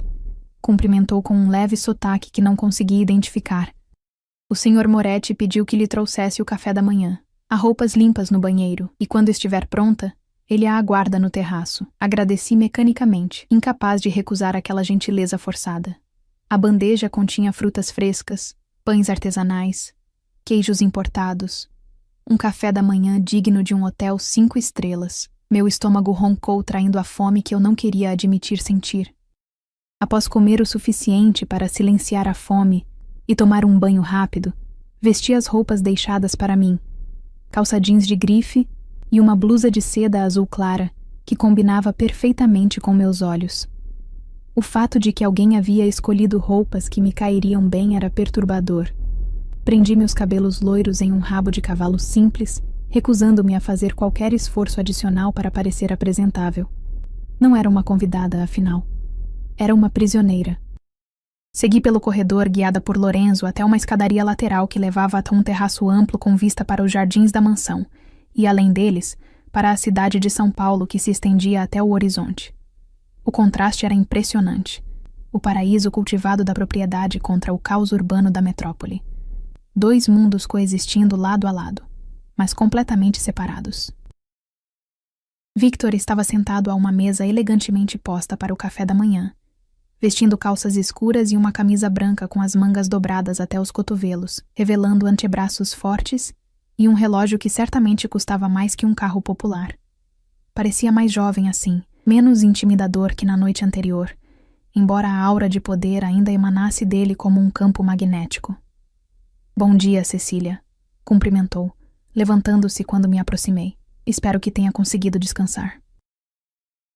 cumprimentou com um leve sotaque que não consegui identificar. O senhor Moretti pediu que lhe trouxesse o café da manhã. Há roupas limpas no banheiro, e quando estiver pronta, ele a aguarda no terraço. Agradeci mecanicamente, incapaz de recusar aquela gentileza forçada. A bandeja continha frutas frescas, pães artesanais, queijos importados. Um café da manhã digno de um hotel 5 estrelas. Meu estômago roncou traindo a fome que eu não queria admitir sentir. Após comer o suficiente para silenciar a fome e tomar um banho rápido, vesti as roupas deixadas para mim. Calça jeans de grife e uma blusa de seda azul clara, que combinava perfeitamente com meus olhos. O fato de que alguém havia escolhido roupas que me cairiam bem era perturbador. Prendi meus cabelos loiros em um rabo de cavalo simples, recusando-me a fazer qualquer esforço adicional para parecer apresentável. Não era uma convidada, afinal. Era uma prisioneira. Segui pelo corredor guiada por Lorenzo até uma escadaria lateral que levava até um terraço amplo com vista para os jardins da mansão, e além deles, para a cidade de São Paulo que se estendia até o horizonte. O contraste era impressionante. O paraíso cultivado da propriedade contra o caos urbano da metrópole. 2 mundos coexistindo lado a lado, mas completamente separados. Victor estava sentado a uma mesa elegantemente posta para o café da manhã, vestindo calças escuras e uma camisa branca com as mangas dobradas até os cotovelos, revelando antebraços fortes e um relógio que certamente custava mais que um carro popular. Parecia mais jovem assim, menos intimidador que na noite anterior, embora a aura de poder ainda emanasse dele como um campo magnético. "Bom dia, Cecília", cumprimentou, levantando-se quando me aproximei. "Espero que tenha conseguido descansar."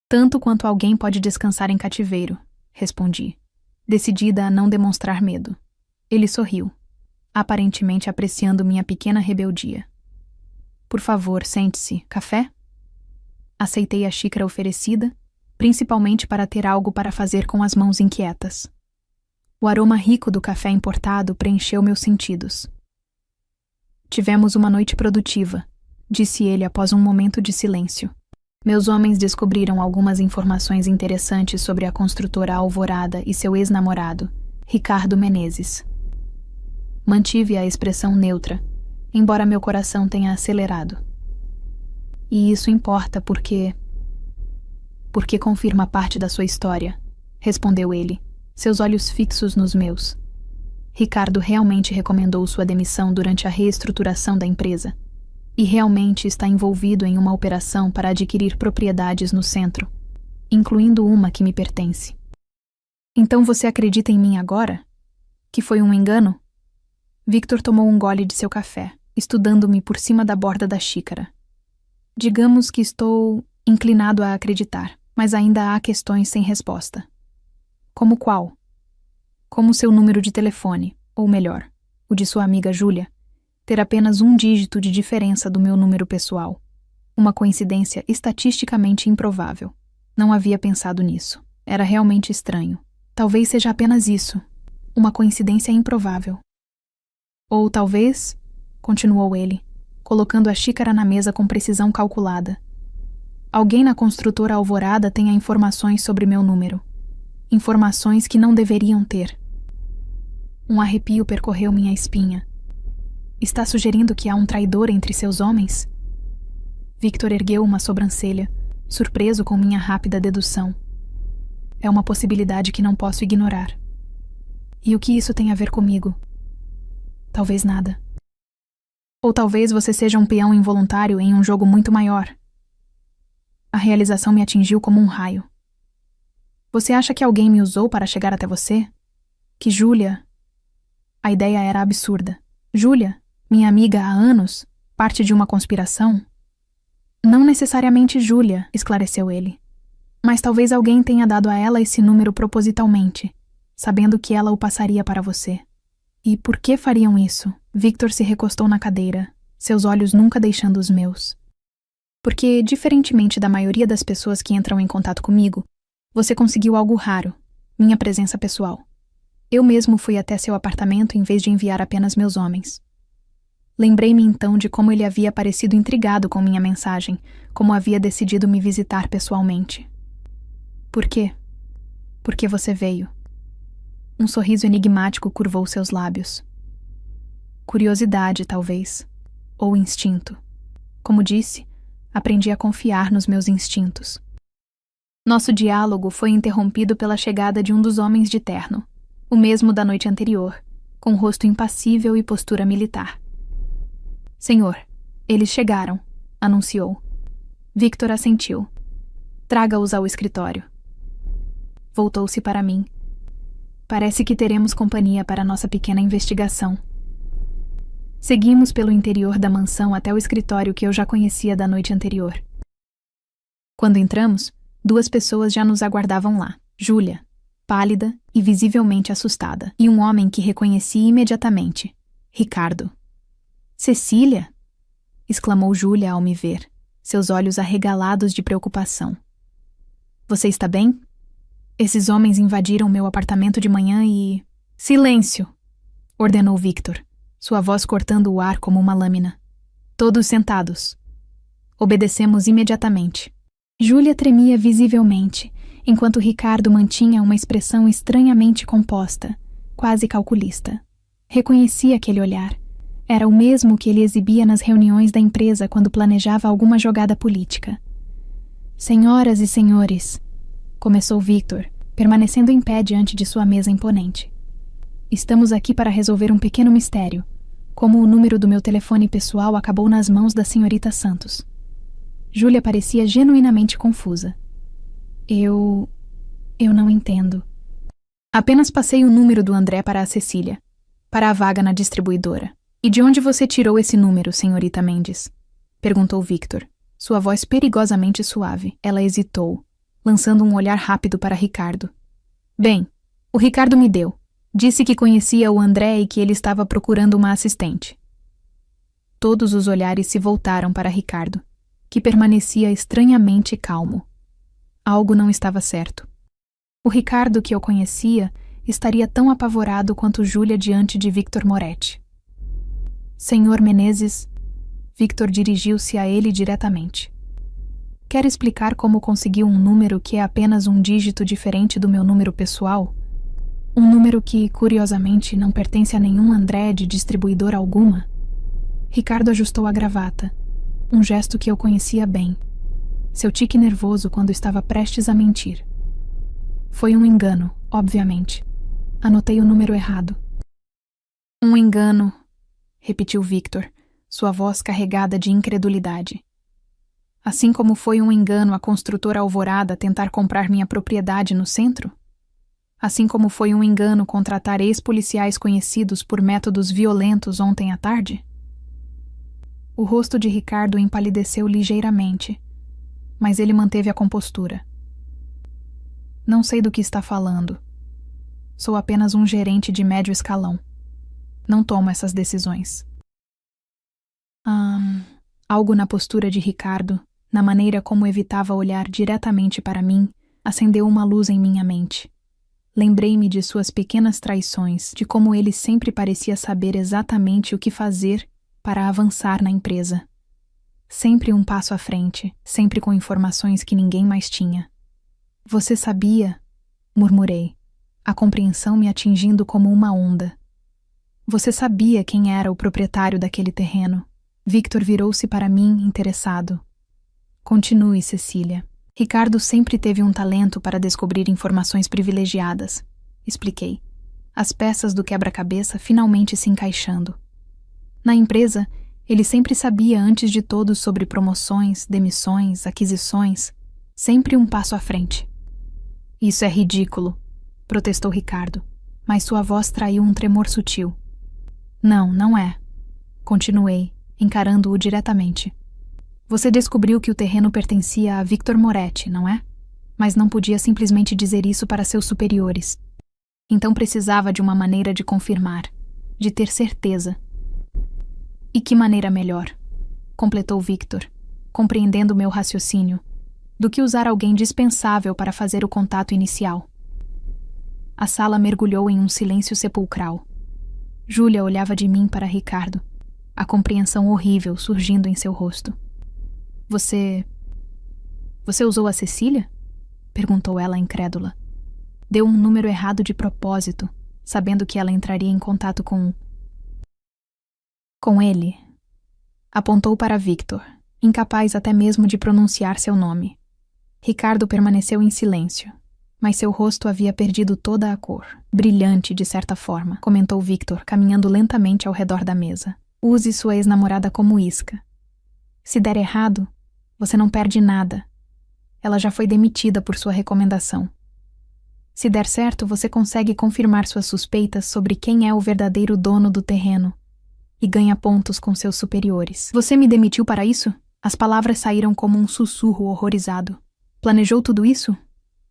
"Tanto quanto alguém pode descansar em cativeiro", respondi, decidida a não demonstrar medo. Ele sorriu, aparentemente apreciando minha pequena rebeldia. "Por favor, sente-se. Café?" Aceitei a xícara oferecida, principalmente para ter algo para fazer com as mãos inquietas. O aroma rico do café importado preencheu meus sentidos. "Tivemos uma noite produtiva", disse ele após um momento de silêncio. "Meus homens descobriram algumas informações interessantes sobre a construtora Alvorada e seu ex-namorado, Ricardo Menezes." Mantive a expressão neutra, embora meu coração tenha acelerado. "E isso importa porque confirma parte da sua história", respondeu ele, seus olhos fixos nos meus. "Ricardo realmente recomendou sua demissão durante a reestruturação da empresa. E realmente está envolvido em uma operação para adquirir propriedades no centro, incluindo uma que me pertence." "Então você acredita em mim agora? Que foi um engano?" Victor tomou um gole de seu café, estudando-me por cima da borda da xícara. "Digamos que estou inclinado a acreditar, mas ainda há questões sem resposta." "Como qual?" "Como seu número de telefone, ou melhor, o de sua amiga Júlia, ter apenas um dígito de diferença do meu número pessoal. Uma coincidência estatisticamente improvável. Não havia pensado nisso. Era realmente estranho. Talvez seja apenas isso. Uma coincidência improvável." "Ou talvez", continuou ele, colocando a xícara na mesa com precisão calculada, "alguém na construtora Alvorada tenha informações sobre meu número. Informações que não deveriam ter." Um arrepio percorreu minha espinha. "Está sugerindo que há um traidor entre seus homens?" Victor ergueu uma sobrancelha, surpreso com minha rápida dedução. "É uma possibilidade que não posso ignorar." "E o que isso tem a ver comigo?" "Talvez nada. Ou talvez você seja um peão involuntário em um jogo muito maior." A realização me atingiu como um raio. "Você acha que alguém me usou para chegar até você? Que Júlia..." A ideia era absurda. "Júlia, minha amiga há anos, parte de uma conspiração?" "Não necessariamente Júlia", esclareceu ele. "Mas talvez alguém tenha dado a ela esse número propositalmente, sabendo que ela o passaria para você." "E por que fariam isso?" Victor se recostou na cadeira, seus olhos nunca deixando os meus. "Porque, diferentemente da maioria das pessoas que entram em contato comigo, você conseguiu algo raro, minha presença pessoal. Eu mesmo fui até seu apartamento em vez de enviar apenas meus homens." Lembrei-me então de como ele havia parecido intrigado com minha mensagem, como havia decidido me visitar pessoalmente. "Por quê?" "Porque você veio." Um sorriso enigmático curvou seus lábios. Curiosidade, talvez. Ou instinto. Como disse, aprendi a confiar nos meus instintos. Nosso diálogo foi interrompido pela chegada de um dos homens de terno, o mesmo da noite anterior, com rosto impassível e postura militar. "Senhor, eles chegaram", anunciou. Victor assentiu. "Traga-os ao escritório." Voltou-se para mim. "Parece que teremos companhia para nossa pequena investigação." Seguimos pelo interior da mansão até o escritório que eu já conhecia da noite anterior. Quando entramos, 2 pessoas já nos aguardavam lá. Júlia, pálida e visivelmente assustada, e um homem que reconheci imediatamente, Ricardo. "Cecília?" exclamou Júlia ao me ver, seus olhos arregalados de preocupação. "Você está bem? Esses homens invadiram meu apartamento de manhã e..." "Silêncio!" ordenou Victor, sua voz cortando o ar como uma lâmina. "Todos sentados." Obedecemos imediatamente. Júlia tremia visivelmente, enquanto Ricardo mantinha uma expressão estranhamente composta, quase calculista. Reconheci aquele olhar. Era o mesmo que ele exibia nas reuniões da empresa quando planejava alguma jogada política. Senhoras e senhores, começou Victor, permanecendo em pé diante de sua mesa imponente. Estamos aqui para resolver um pequeno mistério, como o número do meu telefone pessoal acabou nas mãos da senhorita Santos. Júlia parecia genuinamente confusa. Eu não entendo. Apenas passei o número do André para a Cecília, para a vaga na distribuidora. E de onde você tirou esse número, senhorita Mendes? Perguntou Victor, sua voz perigosamente suave. Ela hesitou, lançando um olhar rápido para Ricardo. Bem, o Ricardo me deu. Disse que conhecia o André e que ele estava procurando uma assistente. Todos os olhares se voltaram para Ricardo, que permanecia estranhamente calmo. Algo não estava certo. O Ricardo que eu conhecia estaria tão apavorado quanto Júlia diante de Victor Moretti. Senhor Menezes, Victor dirigiu-se a ele diretamente. Quer explicar como conseguiu um número que é apenas um dígito diferente do meu número pessoal? Um número que, curiosamente, não pertence a nenhum André de distribuidora alguma? Ricardo ajustou a gravata, um gesto que eu conhecia bem. Seu tique nervoso quando estava prestes a mentir. Foi um engano, obviamente. Anotei o número errado. Um engano, repetiu Victor, sua voz carregada de incredulidade. Assim como foi um engano a construtora Alvorada tentar comprar minha propriedade no centro? Assim como foi um engano contratar ex-policiais conhecidos por métodos violentos ontem à tarde? O rosto de Ricardo empalideceu ligeiramente, mas ele manteve a compostura. Não sei do que está falando. Sou apenas um gerente de médio escalão. Não tomo essas decisões. Algo na postura de Ricardo, na maneira como evitava olhar diretamente para mim, acendeu uma luz em minha mente. Lembrei-me de suas pequenas traições, de como ele sempre parecia saber exatamente o que fazer para avançar na empresa. Sempre um passo à frente, sempre com informações que ninguém mais tinha. Você sabia? Murmurei, a compreensão me atingindo como uma onda. Você sabia quem era o proprietário daquele terreno? Victor virou-se para mim, interessado. Continue, Cecília. Ricardo sempre teve um talento para descobrir informações privilegiadas, expliquei. As peças do quebra-cabeça finalmente se encaixando. Na empresa, ele sempre sabia antes de todos sobre promoções, demissões, aquisições, sempre um passo à frente. Isso é ridículo, protestou Ricardo, mas sua voz traiu um tremor sutil. Não é. Continuei, encarando-o diretamente. Você descobriu que o terreno pertencia a Victor Moretti, não é? Mas não podia simplesmente dizer isso para seus superiores. Então precisava de uma maneira de confirmar, de ter certeza. E que maneira melhor? Completou Victor, compreendendo meu raciocínio, do que usar alguém dispensável para fazer o contato inicial. A sala mergulhou em um silêncio sepulcral. Júlia olhava de mim para Ricardo, a compreensão horrível surgindo em seu rosto. Você usou a Cecília? Perguntou ela incrédula. Deu um número errado de propósito, sabendo que ela entraria em contato com ele. Apontou para Victor, incapaz até mesmo de pronunciar seu nome. Ricardo permaneceu em silêncio, mas seu rosto havia perdido toda a cor. Brilhante, de certa forma, comentou Victor, caminhando lentamente ao redor da mesa. Use sua ex-namorada como isca. Se der errado, você não perde nada. Ela já foi demitida por sua recomendação. Se der certo, você consegue confirmar suas suspeitas sobre quem é o verdadeiro dono do terreno e ganha pontos com seus superiores. Você me demitiu para isso? As palavras saíram como um sussurro horrorizado. Planejou tudo isso?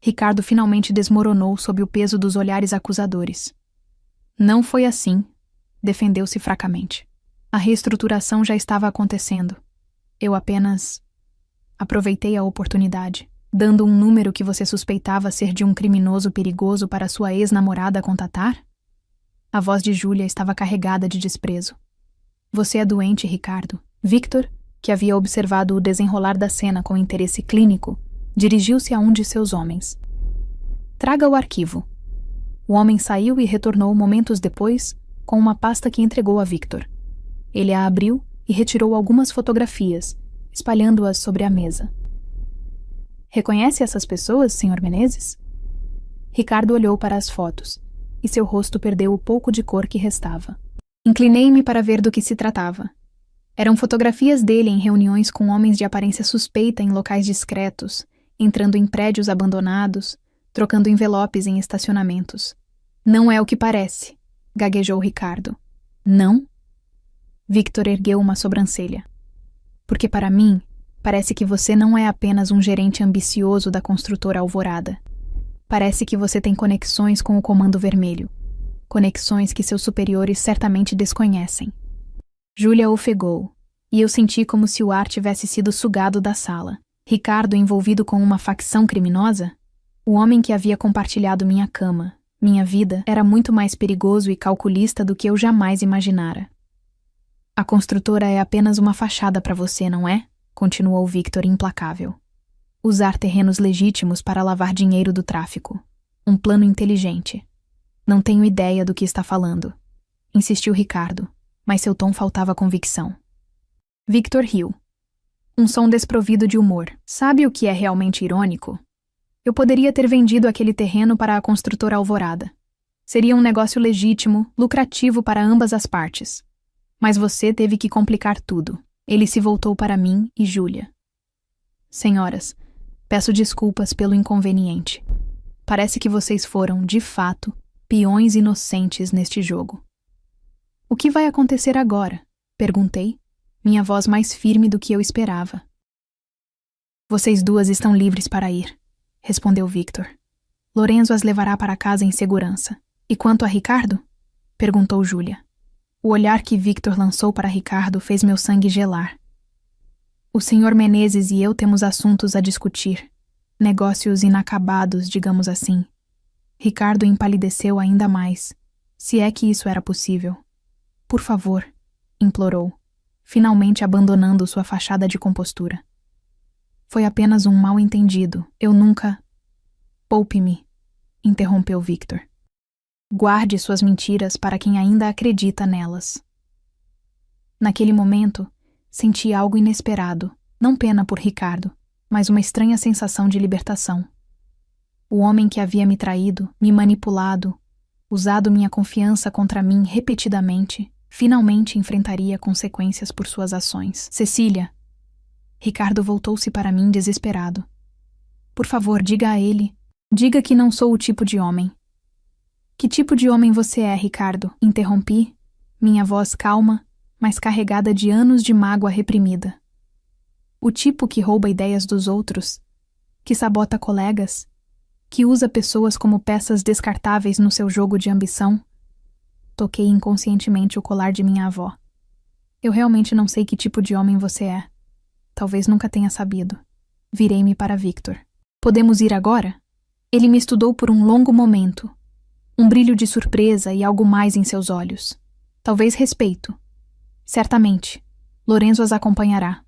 Ricardo finalmente desmoronou sob o peso dos olhares acusadores. Não foi assim, defendeu-se fracamente. A reestruturação já estava acontecendo. Eu apenas aproveitei a oportunidade, dando um número que você suspeitava ser de um criminoso perigoso para sua ex-namorada contatar? A voz de Júlia estava carregada de desprezo. Você é doente, Ricardo. Victor, que havia observado o desenrolar da cena com interesse clínico, dirigiu-se a um de seus homens. Traga o arquivo. O homem saiu e retornou momentos depois com uma pasta que entregou a Victor. Ele a abriu e retirou algumas fotografias, espalhando-as sobre a mesa. Reconhece essas pessoas, Sr. Menezes? Ricardo olhou para as fotos, e seu rosto perdeu o pouco de cor que restava. Inclinei-me para ver do que se tratava. Eram fotografias dele em reuniões com homens de aparência suspeita em locais discretos, entrando em prédios abandonados, trocando envelopes em estacionamentos. Não é o que parece, gaguejou Ricardo. Não? Victor ergueu uma sobrancelha. Porque para mim, parece que você não é apenas um gerente ambicioso da construtora Alvorada. Parece que você tem conexões com o Comando Vermelho. Conexões que seus superiores certamente desconhecem. Júlia ofegou, e eu senti como se o ar tivesse sido sugado da sala. Ricardo envolvido com uma facção criminosa? O homem que havia compartilhado minha cama, minha vida, era muito mais perigoso e calculista do que eu jamais imaginara. A construtora é apenas uma fachada para você, não é? Continuou Victor implacável. Usar terrenos legítimos para lavar dinheiro do tráfico. Um plano inteligente. Não tenho ideia do que está falando. Insistiu Ricardo, mas seu tom faltava convicção. Victor riu. Um som desprovido de humor. Sabe o que é realmente irônico? Eu poderia ter vendido aquele terreno para a construtora Alvorada. Seria um negócio legítimo, lucrativo para ambas as partes. Mas você teve que complicar tudo. Ele se voltou para mim e Júlia. Senhoras, peço desculpas pelo inconveniente. Parece que vocês foram, de fato, peões inocentes neste jogo. O que vai acontecer agora? Perguntei, minha voz mais firme do que eu esperava. Vocês duas estão livres para ir, respondeu Victor. Lorenzo as levará para casa em segurança. E quanto a Ricardo? Perguntou Júlia. O olhar que Victor lançou para Ricardo fez meu sangue gelar. O Sr. Menezes e eu temos assuntos a discutir. Negócios inacabados, digamos assim. Ricardo empalideceu ainda mais, se é que isso era possível. Por favor, implorou, finalmente abandonando sua fachada de compostura. Foi apenas um mal-entendido. Eu nunca... Poupe-me, interrompeu Victor. Guarde suas mentiras para quem ainda acredita nelas. Naquele momento, senti algo inesperado, não pena por Ricardo, mas uma estranha sensação de libertação. O homem que havia me traído, me manipulado, usado minha confiança contra mim repetidamente, finalmente enfrentaria consequências por suas ações. Cecília! Ricardo voltou-se para mim desesperado. Por favor, diga a ele. Diga que não sou o tipo de homem. Que tipo de homem você é, Ricardo? Interrompi, minha voz calma, mas carregada de anos de mágoa reprimida. O tipo que rouba ideias dos outros, que sabota colegas, que usa pessoas como peças descartáveis no seu jogo de ambição. Toquei inconscientemente o colar de minha avó. Eu realmente não sei que tipo de homem você é. Talvez nunca tenha sabido. Virei-me para Victor. Podemos ir agora? Ele me estudou por um longo momento. Um brilho de surpresa e algo mais em seus olhos. Talvez respeito. Certamente. Lorenzo as acompanhará.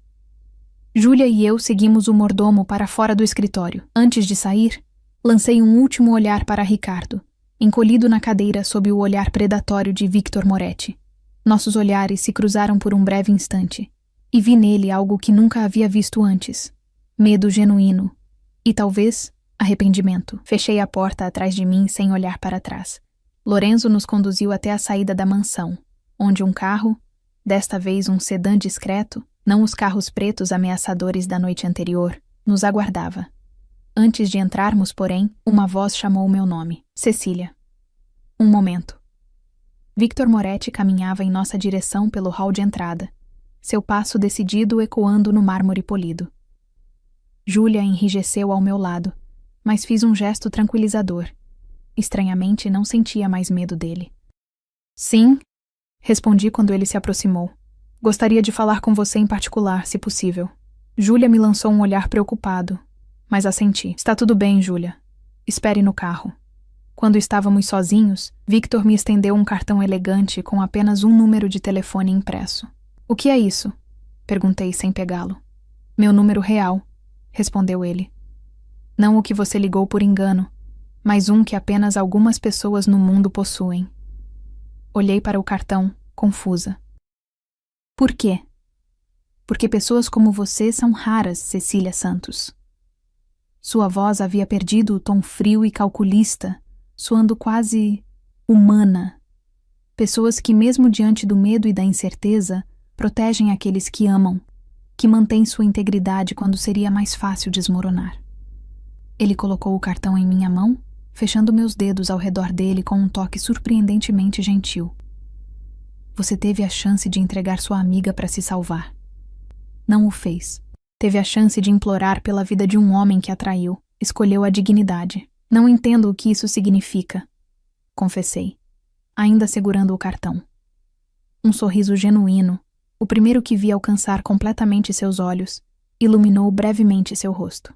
Júlia e eu seguimos o mordomo para fora do escritório. Antes de sair, lancei um último olhar para Ricardo, encolhido na cadeira sob o olhar predatório de Victor Moretti. Nossos olhares se cruzaram por um breve instante, e vi nele algo que nunca havia visto antes. Medo genuíno. E talvez arrependimento. Fechei a porta atrás de mim sem olhar para trás. Lorenzo nos conduziu até a saída da mansão, onde um carro, desta vez um sedã discreto, não os carros pretos ameaçadores da noite anterior, nos aguardava. Antes de entrarmos, porém, uma voz chamou o meu nome. Cecília. Um momento. Victor Moretti caminhava em nossa direção pelo hall de entrada, seu passo decidido ecoando no mármore polido. Júlia enrijeceu ao meu lado, mas fiz um gesto tranquilizador. Estranhamente, não sentia mais medo dele. Sim, respondi quando ele se aproximou. Gostaria de falar com você em particular, se possível. Júlia me lançou um olhar preocupado, mas assenti. Está tudo bem, Júlia. Espere no carro. Quando estávamos sozinhos, Victor me estendeu um cartão elegante com apenas um número de telefone impresso. O que é isso? Perguntei sem pegá-lo. Meu número real, respondeu ele. Não o que você ligou por engano, mas um que apenas algumas pessoas no mundo possuem. Olhei para o cartão, confusa. Por quê? Porque pessoas como você são raras, Cecília Santos. Sua voz havia perdido o tom frio e calculista, soando quase humana. Pessoas que, mesmo diante do medo e da incerteza, protegem aqueles que amam, que mantêm sua integridade quando seria mais fácil desmoronar. Ele colocou o cartão em minha mão, fechando meus dedos ao redor dele com um toque surpreendentemente gentil. Você teve a chance de entregar sua amiga para se salvar. Não o fez. Teve a chance de implorar pela vida de um homem que a traiu. Escolheu a dignidade. Não entendo o que isso significa, confessei, ainda segurando o cartão. Um sorriso genuíno, o primeiro que vi alcançar completamente seus olhos, iluminou brevemente seu rosto.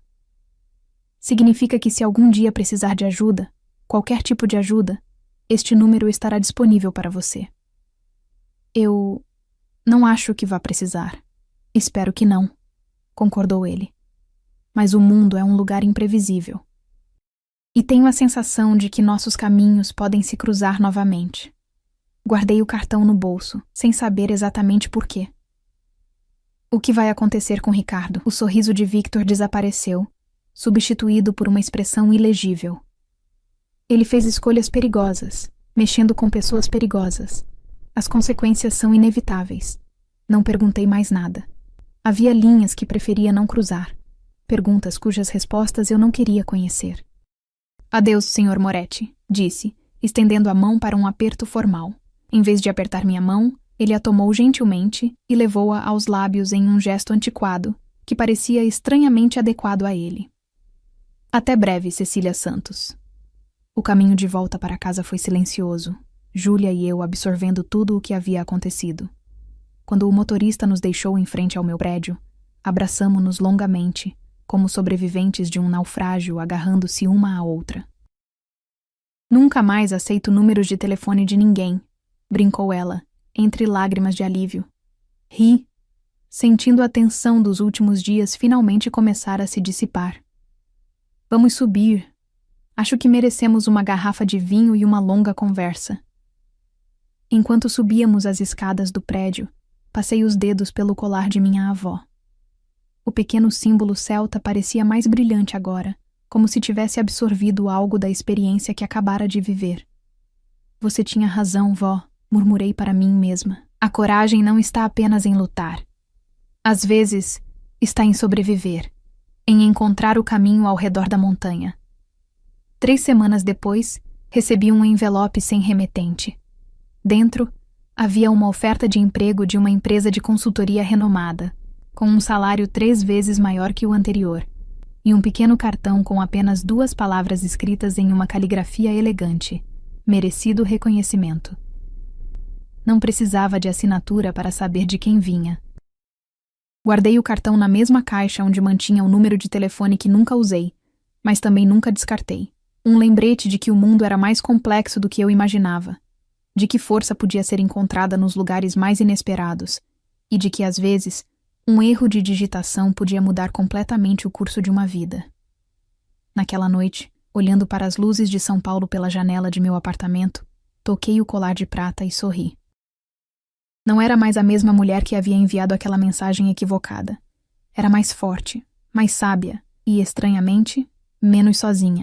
Significa que se algum dia precisar de ajuda, qualquer tipo de ajuda, este número estará disponível para você. Eu não acho que vá precisar. Espero que não, concordou ele. Mas o mundo é um lugar imprevisível. E tenho a sensação de que nossos caminhos podem se cruzar novamente. Guardei o cartão no bolso, sem saber exatamente por quê. O que vai acontecer com Ricardo? O sorriso de Victor desapareceu, substituído por uma expressão ilegível. Ele fez escolhas perigosas, mexendo com pessoas perigosas. As consequências são inevitáveis. Não perguntei mais nada. Havia linhas que preferia não cruzar. Perguntas cujas respostas eu não queria conhecer. Adeus, Sr. Moretti, disse, estendendo a mão para um aperto formal. Em vez de apertar minha mão, ele a tomou gentilmente e levou-a aos lábios em um gesto antiquado, que parecia estranhamente adequado a ele. Até breve, Cecília Santos. O caminho de volta para casa foi silencioso, Júlia e eu absorvendo tudo o que havia acontecido. Quando o motorista nos deixou em frente ao meu prédio, abraçamo-nos longamente, como sobreviventes de um naufrágio agarrando-se uma à outra. Nunca mais aceito números de telefone de ninguém, brincou ela, entre lágrimas de alívio. Ri, sentindo a tensão dos últimos dias finalmente começar a se dissipar. Vamos subir. Acho que merecemos uma garrafa de vinho e uma longa conversa. Enquanto subíamos as escadas do prédio, passei os dedos pelo colar de minha avó. O pequeno símbolo celta parecia mais brilhante agora, como se tivesse absorvido algo da experiência que acabara de viver. Você tinha razão, vó, murmurei para mim mesma. A coragem não está apenas em lutar. Às vezes, está em sobreviver, em encontrar o caminho ao redor da montanha. 3 semanas depois, recebi um envelope sem remetente. Dentro, havia uma oferta de emprego de uma empresa de consultoria renomada, com um salário 3 vezes maior que o anterior, e um pequeno cartão com apenas 2 palavras escritas em uma caligrafia elegante: merecido reconhecimento. Não precisava de assinatura para saber de quem vinha. Guardei o cartão na mesma caixa onde mantinha o número de telefone que nunca usei, mas também nunca descartei. Um lembrete de que o mundo era mais complexo do que eu imaginava, de que força podia ser encontrada nos lugares mais inesperados, e de que, às vezes, um erro de digitação podia mudar completamente o curso de uma vida. Naquela noite, olhando para as luzes de São Paulo pela janela de meu apartamento, toquei o colar de prata e sorri. Não era mais a mesma mulher que havia enviado aquela mensagem equivocada. Era mais forte, mais sábia e, estranhamente, menos sozinha.